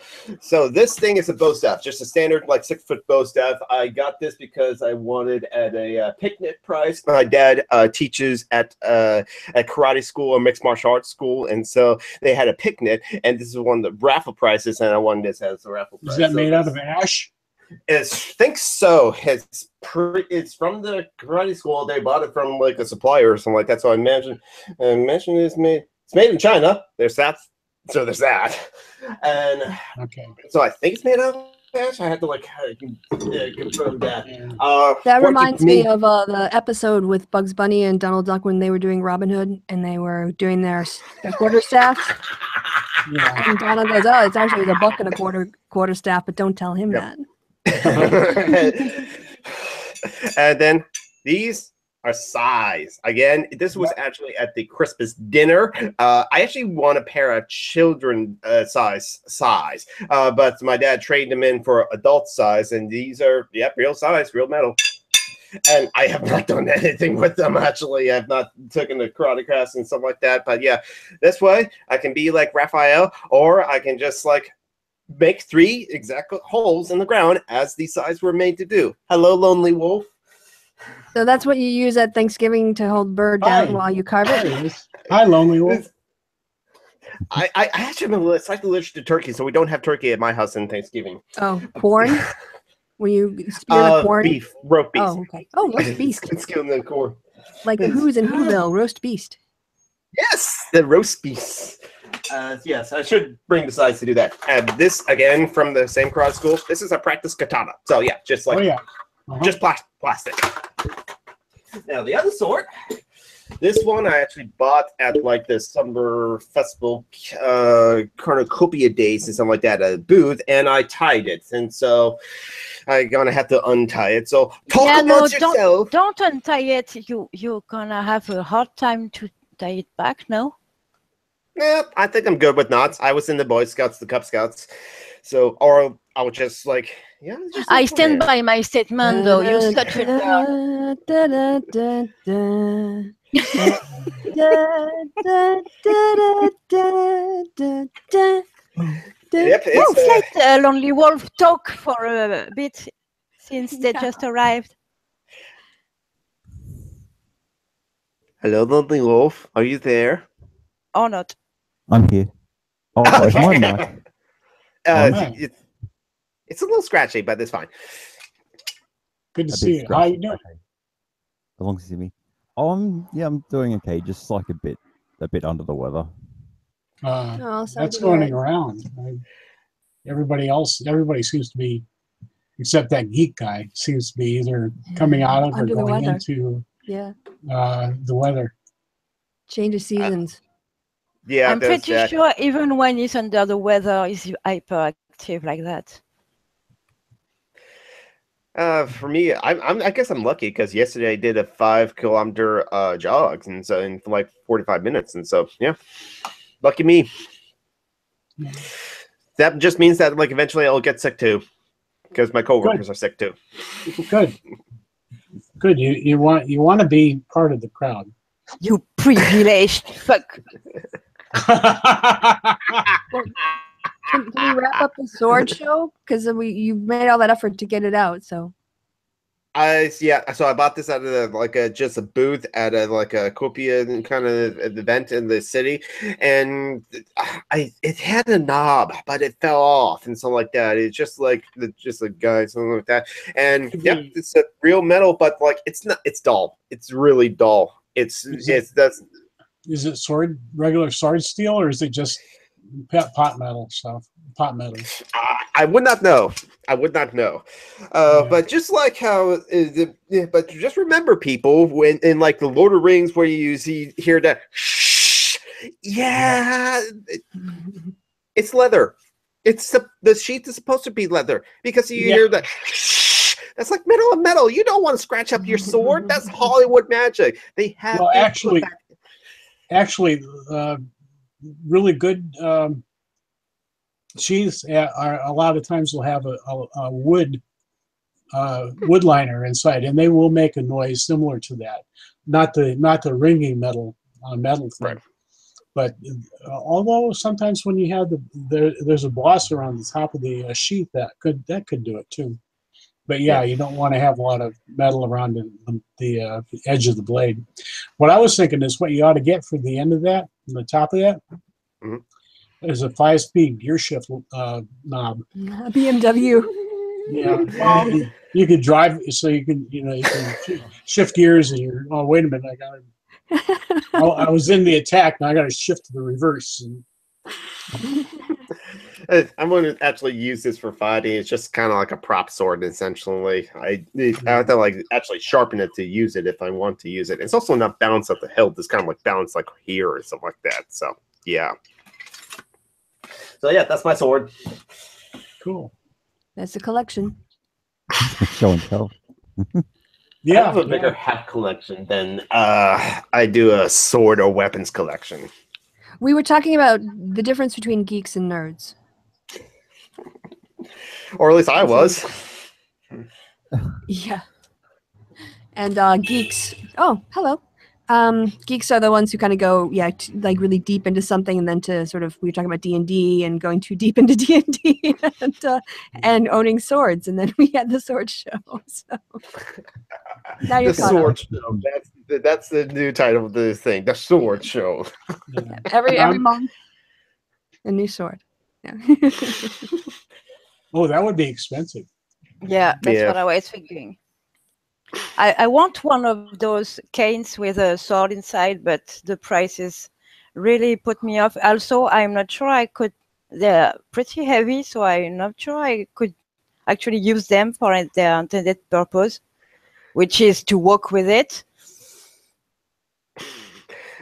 this thing is a bow staff, just a standard like 6-foot bow staff. I got this because I wanted at a picnic price. My dad teaches at karate school or mixed martial arts school, and so they had a picnic, and this is one of the raffle prices, and I wanted this as a raffle prize. Is that made out of ash? I think so. It's from the karate school. They bought it from like a supplier or something like that. So I imagine it's made in China. There's that. So there's that. And so I think it's made out of ash. I had to confirm that. That reminds me of the episode with Bugs Bunny and Donald Duck when they were doing Robin Hood and they were doing their quarterstaff. Yeah. And Donald goes, "Oh, it's actually $1 and a quarterstaff, but don't tell him that." And then these are size. Again, this was actually at the Christmas dinner. I actually want a pair of children size, but my dad traded them in for adult size, and these are real size, real metal. And I have not done anything with them, actually. I've not taken the karate class and stuff like that. But yeah, this way I can be like Raphael, or I can just like make 3 exact holes in the ground as these sides were made to do. Hello, Lonely Wolf. So that's what you use at Thanksgiving to hold bird down while you carve it? Hi, Lonely Wolf. I actually am slightly allergic to turkey, so we don't have turkey at my house in Thanksgiving. Oh, corn? When you spear the corn? Beef, roast beef. Oh, okay. Oh, roast beast. Skin the corn. Like the Who's in Whoville, roast beast. Yes, the roast beast. Yes, I should bring the size to do that. And this, again, from the same karate school, this is a practice katana. So yeah, just like, just plastic. Now the other sort, this one I actually bought at like the summer festival cornucopia days and something like that at a booth, and I tied it, and so I'm gonna have to untie it. So talk about yourself. Don't untie it. You're gonna have a hard time to tie it back. No. Yeah, I think I'm good with knots. I was in the Boy Scouts, the Cub Scouts, so or I would just like I stand by my statement, though. You such a Yep, Let's let Lonely Wolf talk for a bit since they just arrived. Hello, Lonely Wolf. Are you there? Or not. I'm here. Oh, it's my mic. nice. It's a little scratchy, but it's fine. Good to A see bit you. How you scratchy. doing? Okay. As long as you see me. Oh, I'm doing okay. Just like a bit under the weather. sorry That's to hear going it. around. Everybody seems to be, except that geek guy, seems to be either coming out of or Under the going weather. into Yeah. the weather. Change of seasons. Yeah, I'm there's pretty that. sure even when he's under the weather, he's hyperactive like that. For me, I guess I'm lucky because yesterday I did a 5-kilometer jog, and so in like 45 minutes, and so yeah, lucky me. That just means that like eventually I'll get sick too, because my coworkers are sick too. Good. You want to be part of the crowd. You privileged fuck. Can we wrap up the sword show? Because you made all that effort to get it out. So So I bought this at just a booth at a Copia kind of event in the city, and it had a knob, but it fell off and something like that. It's just like a guy, something like that. And yep, it's a real metal, but like it's not. It's dull. It's really dull. Is it regular sword steel, or is it just pot metal stuff? Pot metal. I would not know. But just like how, but just remember, people, when in like the Lord of the Rings, where you hear that, shh, yeah, it's leather. It's the sheath is supposed to be leather because you hear that. Shh, that's like metal on metal. You don't want to scratch up your sword. That's Hollywood magic. They have actually, really good sheaths are a lot of times will have a wood liner inside, and they will make a noise similar to that. Not the ringing metal thing. Right. But although sometimes when you have there's a boss around the top of the sheath that could do it too. But yeah, you don't want to have a lot of metal around the edge of the blade. What I was thinking is what you ought to get for the end of that, the top of that, is a 5-speed gear shift knob. A BMW. Yeah, well, you could drive, so you can shift gears, and you're. Oh, wait a minute! I was in the attack. Now I got to shift to the reverse. I'm going to actually use this for fighting. It's just kind of like a prop sword, essentially. I have to like actually sharpen it to use it if I want to use it. It's also not balanced at the hilt. It's kind of like balanced like here or something like that. So yeah. So yeah, that's my sword. Cool. That's a collection. Show and tell. Yeah, I have a bigger hat collection than I do a sword or weapons collection. We were talking about the difference between geeks and nerds. Or at least I was. Yeah. And geeks. Oh, hello. Geeks are the ones who kind of go, like really deep into something, and then to sort of, we were talking about D&D and going too deep into D&D and owning swords, and then we had the sword show. So now you're the sword show. That's the new title of this thing. The sword show. Yeah. Every month, a new sword. Yeah. Oh, that would be expensive. Yeah, that's what I was thinking. I want one of those canes with a sword inside, but the prices really put me off. Also, I'm not sure I could. They're pretty heavy, so I'm not sure I could actually use them for their intended purpose, which is to walk with it.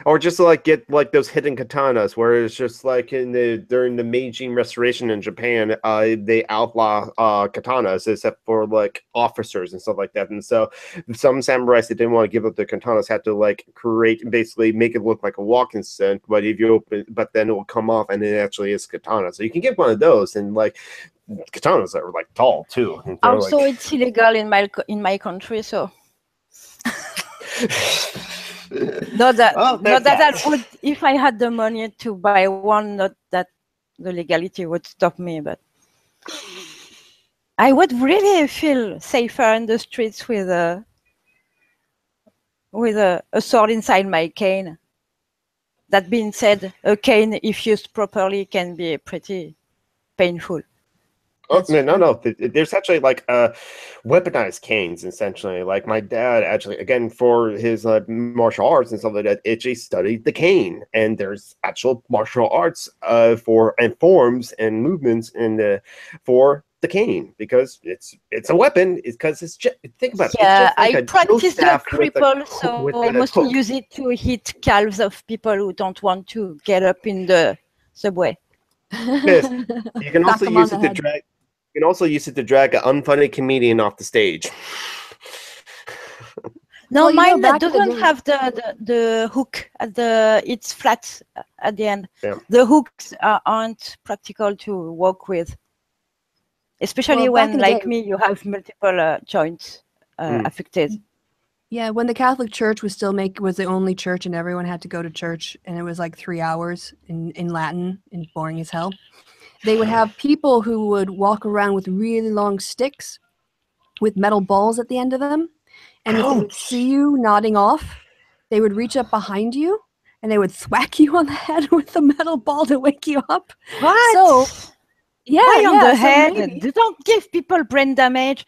Or just like get like those hidden katanas, where it's just like during the Meiji Restoration in Japan, they outlaw katanas except for like officers and stuff like that. And so some samurais that didn't want to give up their katanas had to like basically make it look like a walking stick. But if you but then it will come off, and it actually is katana. So you can get one of those, and like katanas are like tall too. Also, it's illegal in my country, so. Not that, Oh, not that that's- I would, if I had the money to buy one, not that the legality would stop me, but I would really feel safer in the streets with a sword inside my cane. That being said, a cane, if used properly, can be pretty painful. Oh, no. There's actually like weaponized canes, essentially. Like my dad actually, again, for his martial arts and stuff like that, actually studied the cane. And there's actual martial arts and forms and movements for the cane because it's a weapon. It's because it's just, think about it. Yeah, it's just like I a practice the staff with cripple, so I a mostly hook. use it to hit calves of people who don't want to get up in the subway. Yes. You can Knock also them on use the it to head. drag. You can also use it to drag an unfunny comedian off the stage. No, Well, you know, mine back in the doesn't day- have the hook at the. It's flat at the end. Yeah. The hooks aren't practical to work with, especially Well, back when, in the like day- me, you have multiple joints affected. Yeah, when the Catholic Church was the only church and everyone had to go to church and it was like 3 hours in Latin and boring as hell. They would have people who would walk around with really long sticks with metal balls at the end of them. And if they would see you nodding off, they would reach up behind you and they would thwack you on the head with the metal ball to wake you up. What? So, yeah, Why on the so head? maybe- You don't give people brain damage.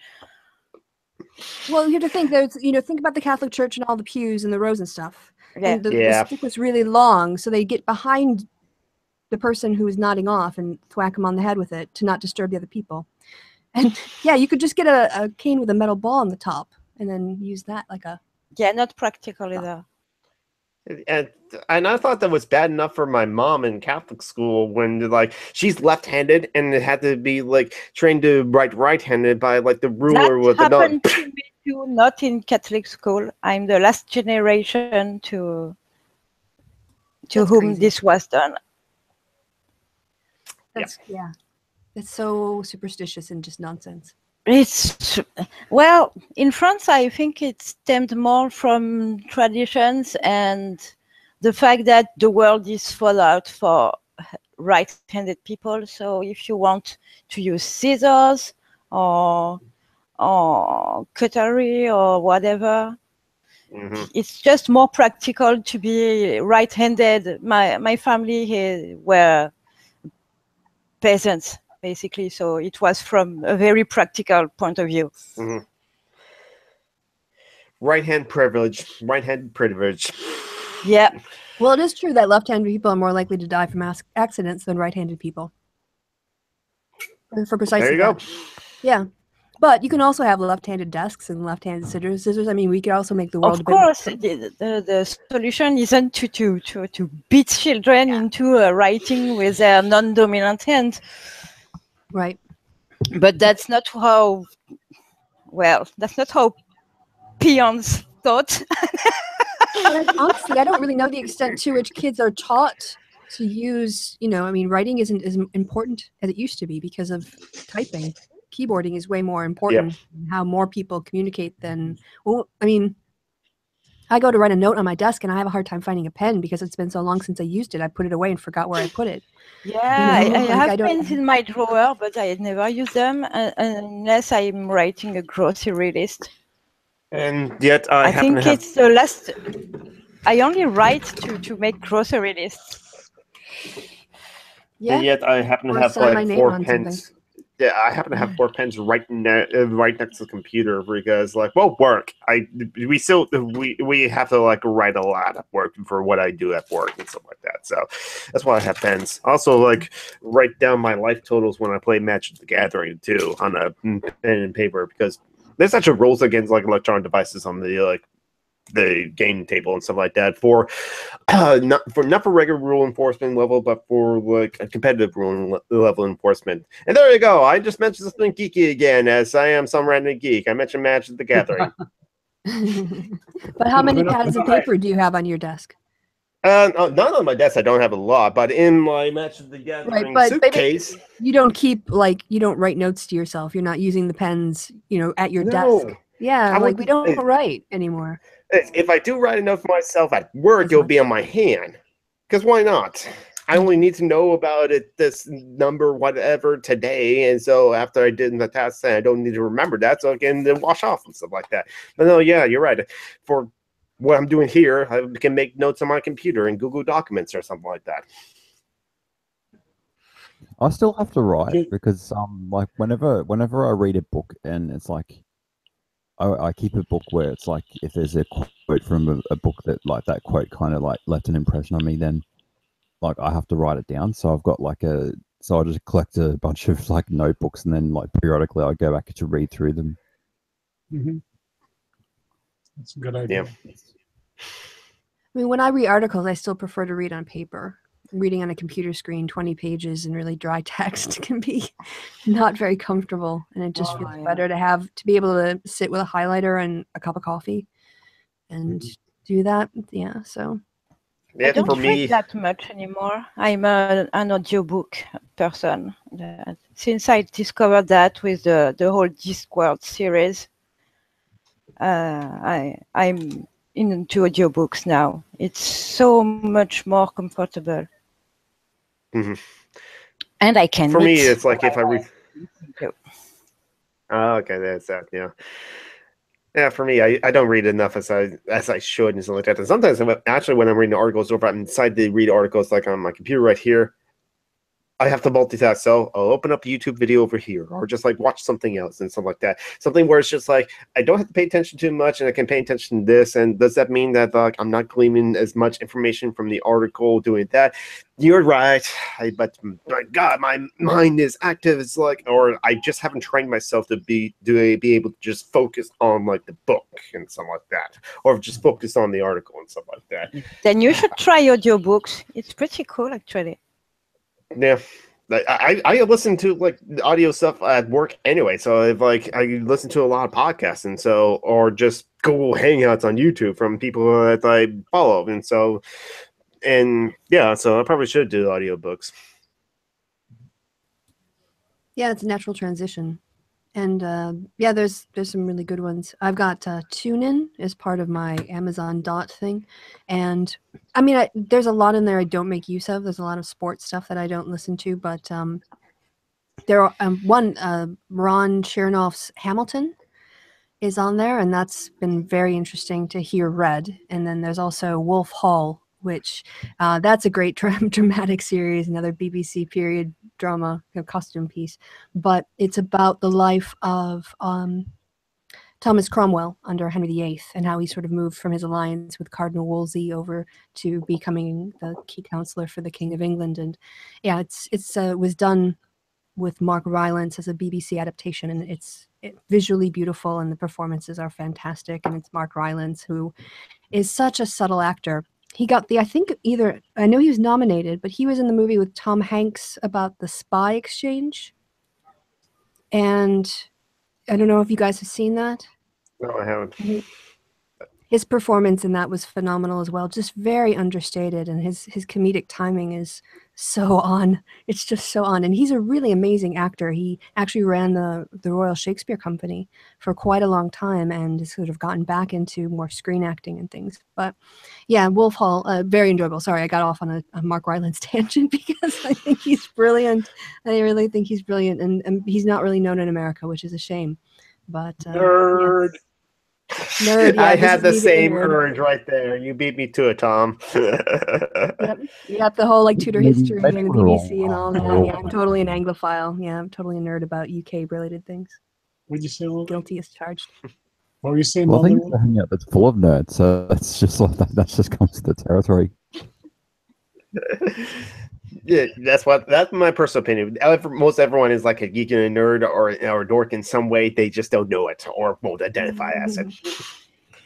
Well, you have to think think about the Catholic Church and all the pews and the rows and stuff. Yeah. And the Yeah. stick was really long, so they get behind the person who is nodding off and thwack them on the head with it to not disturb the other people. And yeah, you could just get a cane with a metal ball on the top and then use that like a. Yeah, not practical either. And I thought that was bad enough for my mom in Catholic school when like she's left-handed and it had to be like trained to write right-handed by like the ruler That with another. happened to me too, not in Catholic school. I'm the last generation to That's whom crazy. this was done. Yeah. It's so superstitious and just nonsense. It's well, in France, I think it stemmed more from traditions and the fact that the world is full out for right-handed people. So if you want to use scissors or cutlery or whatever, it's just more practical to be right-handed. My family were peasants, basically, so it was from a very practical point of view. Right-hand privilege. Yeah. Well, it is true that left-handed people are more likely to die from accidents than right-handed people. For precisely There you go. that. Yeah. But you can also have left-handed desks and left-handed scissors. I mean, we could also make the world Of a bit more course, the solution isn't to beat children into writing with their non-dominant hand. right. But that's not how. Well, that's not how peons thought. Honestly, I don't really know the extent to which kids are taught to use, I mean, writing isn't as important as it used to be because of typing. Keyboarding is way more important in how more people communicate than, well, I mean, I go to write a note on my desk and I have a hard time finding a pen because it's been so long since I used it. I put it away and forgot where I put it. Yeah, You know, I like, have I don't- pens in my drawer, but I never use them unless I'm writing a grocery list. And yet I happen think to have it's the last. I only write to make grocery lists. Yeah. And yet I happen to Or have sign my like name 4 on pens. Yeah, I happen to have 4 pens right next to the computer because, like, well, work. We have to like write a lot of work for what I do at work and stuff like that. So that's why I have pens. Also, like, write down my life totals when I play Magic the Gathering too on a pen and paper because there's actually rules against like electronic devices on the game table and stuff like that for not for regular rule enforcement level, but for like a competitive rule level enforcement. And there you go. I just mentioned something geeky again, as I am some random geek. I mentioned Magic the Gathering. But how many pads of paper do you have on your desk? Not on my desk. I don't have a lot, but in my Magic the Gathering but suitcase. You don't keep you don't write notes to yourself. You're not using the pens, at your No. desk. Yeah, I like we would- don't write anymore. If I do write enough myself at work, As it'll be much. on my hand. Because why not? I only need to know about it, this number, whatever, today. And so after I did the task, I don't need to remember that. So I can then wash off and stuff like that. But no, yeah, you're right. For what I'm doing here, I can make notes on my computer in Google Documents or something like that. I still have to write Okay. because like whenever I read a book and it's like I keep a book where it's like if there's a quote from a book that like that quote kind of like left an impression on me, then like I have to write it down. So I've got like so I just collect a bunch of like notebooks and then like periodically I go back to read through them. Mm-hmm. That's a good idea. Yeah. I mean, when I read articles, I still prefer to read on paper. Reading on a computer screen, 20 pages in really dry text can be not very comfortable, and it just feels better to be able to sit with a highlighter and a cup of coffee and do that. Yeah, so Yeah, I don't for me, read that much anymore. I'm an audiobook person. Since I discovered that with the whole Discourse series, I'm into audiobooks now. It's so much more comfortable. Mhm. And I can for me, knit. it's like if I read. Yep. Oh, okay, that's that. Yeah. Yeah, for me, I don't read enough as I should and stuff like that. And sometimes, actually, when I'm reading articles, or if I'm inside to read articles like on my computer right here, I have to multitask. So I'll open up a YouTube video over here, or just like watch something else and stuff like that. Something where it's just like I don't have to pay attention too much, and I can pay attention to this. And does that mean that like I'm not gleaning as much information from the article doing that? You're right. But my God, my mind is active. It's like, or I just haven't trained myself to be able to just focus on like the book and stuff like that, or just focus on the article and stuff like that. Then you should try audiobooks. It's pretty cool, actually. Yeah. I listen to like the audio stuff at work anyway, so if like I listen to a lot of podcasts and so or just Google Hangouts on YouTube from people that I follow, and so yeah, so I probably should do audiobooks. yeah, it's a natural transition. And yeah, there's some really good ones. I've got TuneIn as part of my Amazon Dot thing, and I mean, there's a lot in there I don't make use of. There's a lot of sports stuff that I don't listen to, but there are Ron Chernoff's Hamilton is on there, and that's been very interesting to hear read. And then there's also Wolf Hall, which that's a great dramatic series, another BBC period drama, costume piece, but it's about the life of Thomas Cromwell under Henry VIII and how he sort of moved from his alliance with Cardinal Wolsey over to becoming the key counselor for the King of England. And yeah, it was done with Mark Rylance as a BBC adaptation, and it's visually beautiful, and the performances are fantastic. And it's Mark Rylance, who is such a subtle actor. He got I know he was nominated, but he was in the movie with Tom Hanks about the spy exchange. And I don't know if you guys have seen that. No, I haven't. His performance in that was phenomenal as well. Just very understated, and his comedic timing is so on. It's just so on. And he's a really amazing actor. He actually ran the Royal Shakespeare Company for quite a long time and has sort of gotten back into more screen acting and things. But yeah, Wolf Hall, very enjoyable. Sorry, I got off on a Mark Rylance tangent because I think he's brilliant. I really think he's brilliant, and he's not really known in America, which is a shame. But Nerd. Yeah. Nerd, yeah, I this had is the me being same nerd. urge right there. You beat me to it, Tom. Yep, the whole like Tudor history Maybe and the we're all BBC and all that. wrong. Yeah, I'm totally an Anglophile. Yeah, I'm totally a nerd about UK related things. What'd you say, Lily? Guilty as charged. What were you saying, Well, I think Mulder? it's a hangout that's full of nerds, so that's just like that just comes to the territory. Yeah, that's my personal opinion. Most everyone is like a geek and a nerd or a dork in some way. They just don't know it or won't identify as it.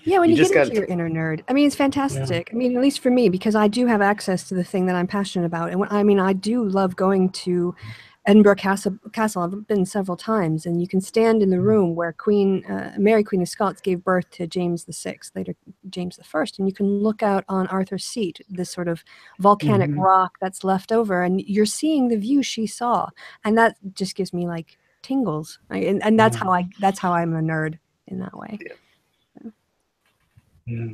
Yeah, when you just get into gotta- your inner nerd, I mean, it's fantastic. I mean, at least for me, because I do have access to the thing that I'm passionate about. And I do love going to Edinburgh Castle. I've been several times, and you can stand in the room where Mary, Queen of Scots, gave birth to James VI, later James I, and you can look out on Arthur's Seat, this sort of volcanic rock that's left over, and you're seeing the view she saw, and that just gives me like tingles. And that's how I'm a nerd. in that way. Yeah.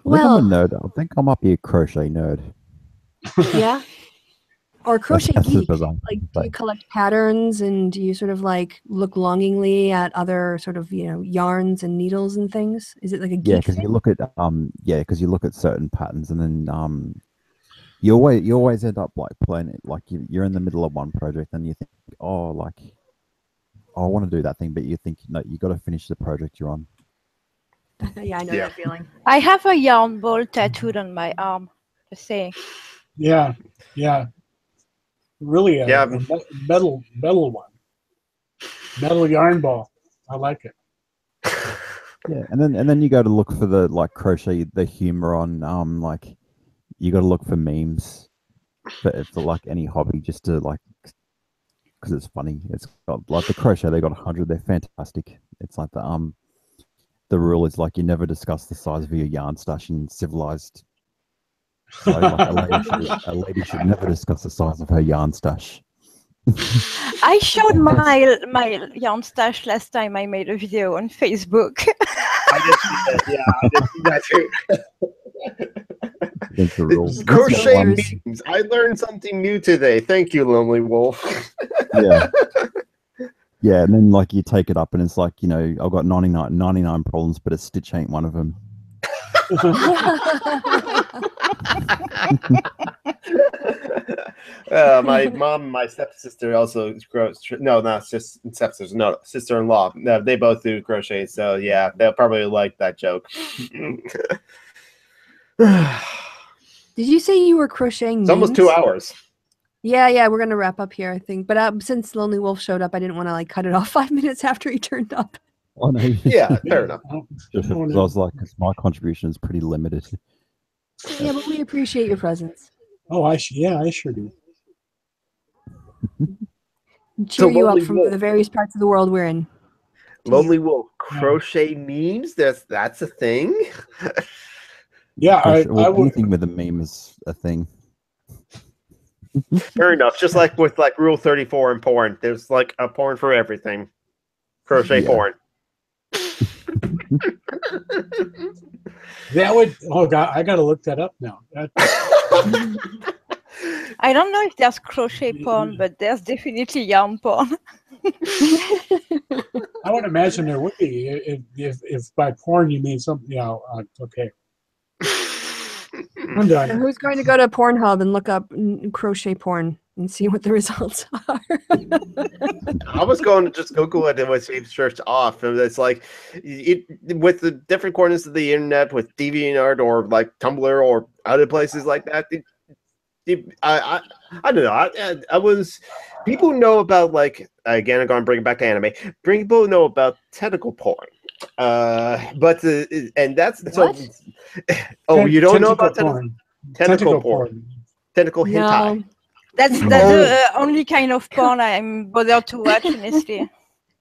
I'm a nerd. I think I might be a crochet nerd. Yeah. Or crochet That's geek. bizarre. Like, do you collect patterns and do you sort of like look longingly at other sort of, yarns and needles and things? Is it like a Yeah, geek because thing? you look at because you look at certain patterns, and then you always end up like playing it, like you're in the middle of one project and you think, oh, I want to do that thing, but you think, no, you got to finish the project you're on. Yeah, I know that feeling. I have a yarn ball tattooed on my arm. Just saying. Yeah. Really a metal one. Metal yarn ball. I like it. Yeah, and then you go to look for the crochet, the humor on like you got to look for memes for like any hobby, just to because it's funny. It's got like the crochet, they got 100. They're fantastic. It's like the rule is like you never discuss the size of your yarn stash in civilized. So like a lady should never discuss the size of her yarn stash. I showed my yarn stash last time I made a video on Facebook. I did see that. Yeah, I did see that too. Against the rules. Crochet memes. I learned something new today. Thank you, Lonely Wolf. Yeah. Yeah, and then like you take it up and it's like, I've got 99 problems, but a stitch ain't one of them. My mom and my stepsister also sister-in-law. No, they both do crochet, so yeah, they'll probably like that joke. Did you say you were crocheting It's almost 2 hours. Yeah, we're gonna wrap up here, I think. But since Lonely Wolf showed up, I didn't want to cut it off 5 minutes after he turned up. Oh, no. Yeah, fair enough. Just because I was like, my contribution is pretty limited. Yeah, but we appreciate your presence. Oh, I sure do. Cheer you up from the various parts of the world we're in. Lonely Wolf, crochet memes? That's a thing? Yeah, I would. Anything with a meme is a thing. Fair enough. Just like with Rule 34 in porn, there's like a porn for everything. Crochet porn. That would. Oh God, I gotta look that up now. I don't know if there's crochet porn, but there's definitely yarn porn. I would imagine there would be if by porn you mean something. Okay. I'm done. So who's going to go to Pornhub and look up crochet porn and see what the results are? I was going to just Google it and would save search off. And it's like with the different corners of the internet, with DeviantArt or like Tumblr or other places like that. I don't know. I was people know about again. I'm going to bring it back to anime. People know about tentacle porn. But and that's what? So. Oh, you don't know about tentacle porn? Tentacle hentai. No. That's the only kind of porn I'm bothered to watch, honestly.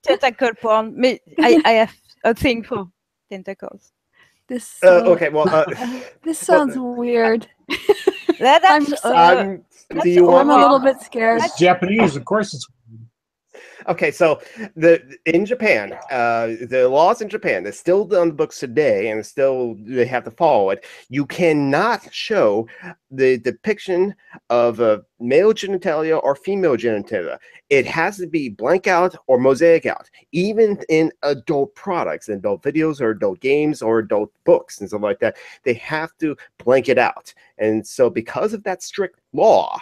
Tentacle porn. I have a thing for tentacles. This okay, well, this sounds weird. I'm a little bit scared. It's Japanese, of course. It's okay. So in Japan, the laws in Japan, they're still on the books today, and they have to follow it. You cannot show the depiction of a male genitalia or female genitalia. It has to be blank out or mosaic out, even in adult products, adult videos or adult games or adult books and stuff like that. They have to blank it out. And so because of that strict law,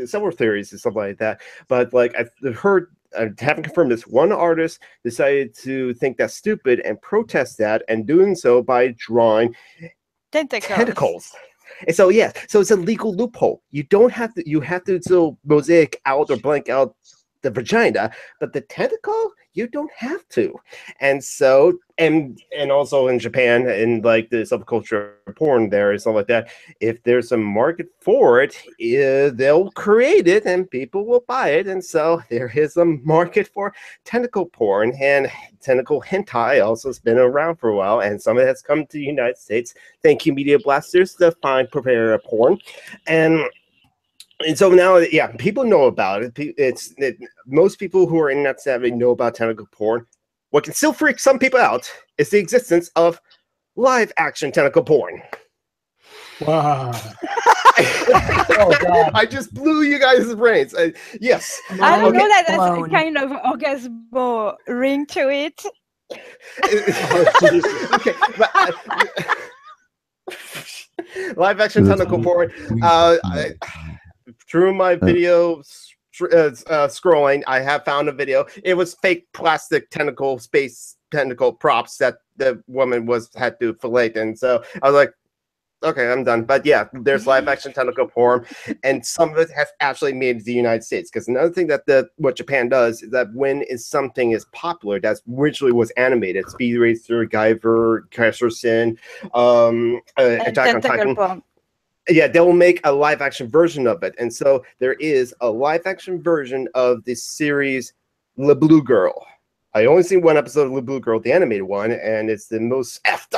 several theories and stuff like that, but I've heard, I haven't confirmed this, one artist decided to think that's stupid and protest that, and doing so by drawing tentacles. And so so it's a legal loophole. You don't have to. You have to still mosaic out or blank out the vagina, but the tentacle you don't have to. And so, and also in Japan, in the subculture of porn, there and stuff like that. If there's a market for it, they'll create it and people will buy it. And so there is a market for tentacle porn, and tentacle hentai also has been around for a while, and some of it has come to the United States. Thank you, Media Blasters, the fine purveyor of porn. And And so now, yeah, people know about it. Most people who are internet savvy know about tentacle porn. What can still freak some people out is the existence of live action tentacle porn. Wow. Oh, God. I just blew you guys' brains. Yes. I don't know that Blown. there's a kind of orgasmo ring to it. Okay, but, live action tentacle porn. Through my video scrolling, I have found a video. It was fake plastic space tentacle props that the woman had to fillet, and so I was like, okay, I'm done. But yeah, there's live action tentacle porn, and some of it has actually made it to the United States. Because another thing that what Japan does is that when something is popular that originally was animated, Speed Racer, Guyver, Crash Sin, Attack on Titan. Porn. Yeah, they will make a live action version of it. And so there is a live action version of the series Le Blue Girl. I only seen one episode of Le Blue Girl, the animated one, and it's the most fucked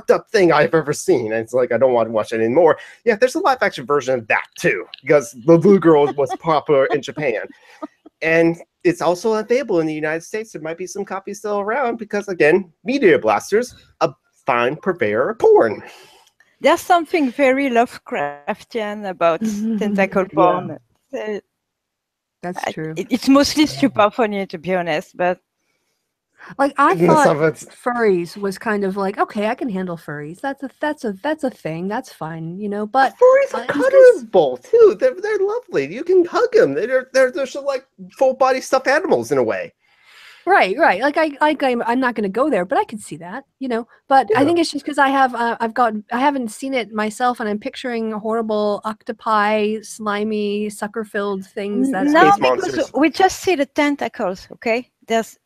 up thing I've ever seen. And it's like, I don't want to watch it anymore. Yeah, there's a live action version of that too, because Le Blue Girl was popular in Japan. And it's also available in the United States. There might be some copies still around because, again, Media Blasters, a fine purveyor of porn. There's something very Lovecraftian about tentacle porn. That's true. It's mostly super funny, to be honest, but like I thought furries was kind of like, okay, I can handle furries. That's a thing. That's fine, you know. But furries are cuddleable too. They're lovely. You can hug them. They're sort of like full body stuffed animals in a way. Right. Like I'm not going to go there, but I could see that, you know. But yeah. I think it's just because I haven't seen it myself, and I'm picturing horrible octopi, slimy, sucker-filled things. No, because we just see the tentacles. Okay, there's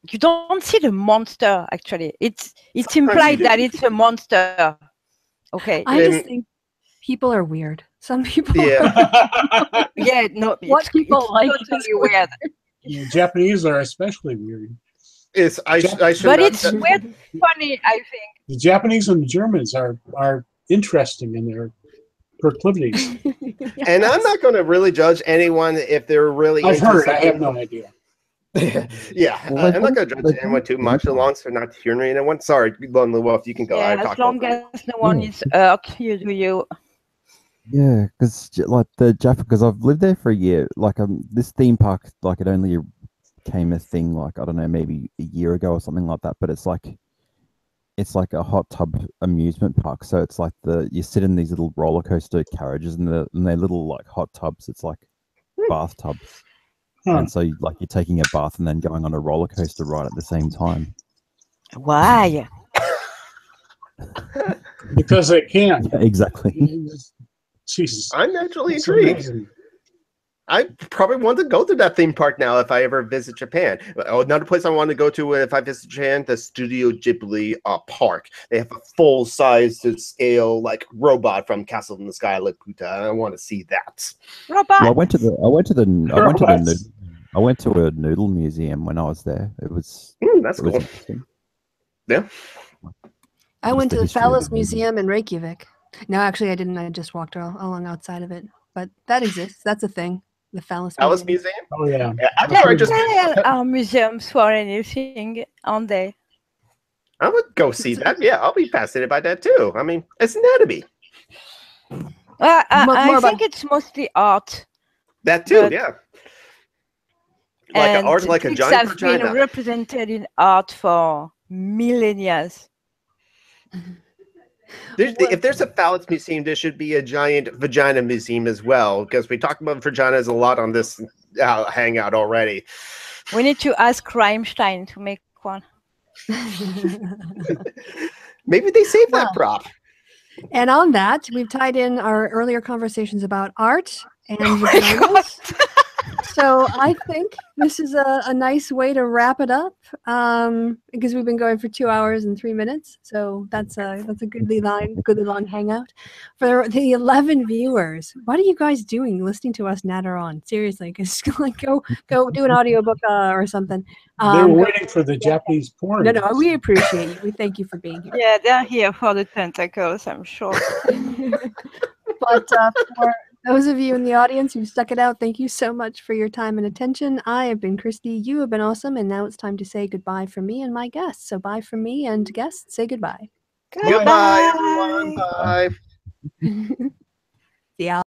you don't see the monster actually. It's implied that it's a monster. Okay. I just think people are weird. Some people. Yeah. Yeah. No. What people like totally weird. The Japanese are especially weird. But it's weird, funny, I think. The Japanese and the Germans are interesting in their proclivities. Yes. And I'm not going to really judge anyone if they're really. I've heard. I have no idea. Yeah, I'm not going to judge anyone too much, as long as they're not hearing anyone. Sorry, Lonely Wolf, you can go. Yeah, as long as no one is hurt, you do you. Yeah, because I've lived there for a year. Like this theme park, like it only came a thing like I don't know, maybe a year ago or something like that. But it's like a hot tub amusement park. So it's like you sit in these little roller coaster carriages and they're little like hot tubs. It's like bathtubs, and so you're taking a bath and then going on a roller coaster ride at the same time. Why? Because they can. Yeah, exactly. Jesus. I'm naturally intrigued. I probably want to go to that theme park now if I ever visit Japan. Another place I want to go to if I visit Japan, the Studio Ghibli park. They have a full-size scale like robot from Castle in the Sky, Laputa. I want to see that. Robot. Well, I went to a noodle museum when I was there. It was that's cool. Interesting. Yeah. I went to the Phallus Museum in Reykjavik. No, actually, I didn't. I just walked along outside of it. But that exists. That's a thing. The Phallus Museum? Oh, yeah. I'm sure Our museums for anything, aren't they? I would go see that. Yeah, I'll be fascinated by that too. I mean, it's anatomy. I think it's mostly art. That too, yeah. Like art, like a giant vagina. Have been represented in art for millennia. If there's a phallus museum, there should be a giant vagina museum as well, because we talked about vaginas a lot on this hangout already. We need to ask Weinstein to make one. Maybe they saved that prop. And on that, we've tied in our earlier conversations about art and vaginas. So I think this is a nice way to wrap it up, because we've been going for 2 hours and 3 minutes. So that's a goodly long hangout. For the 11 viewers, what are you guys doing listening to us natter on? Seriously, because like go do an audiobook or something. They're waiting for the Japanese porn. No, we appreciate you. We thank you for being here. Yeah, they're here for the tentacles, I'm sure. But Those of you in the audience who stuck it out, thank you so much for your time and attention. I have been Kristi. You have been awesome. And now it's time to say goodbye from me and my guests. So bye from me and guests. Say goodbye. Goodbye, everyone. Bye. See ya.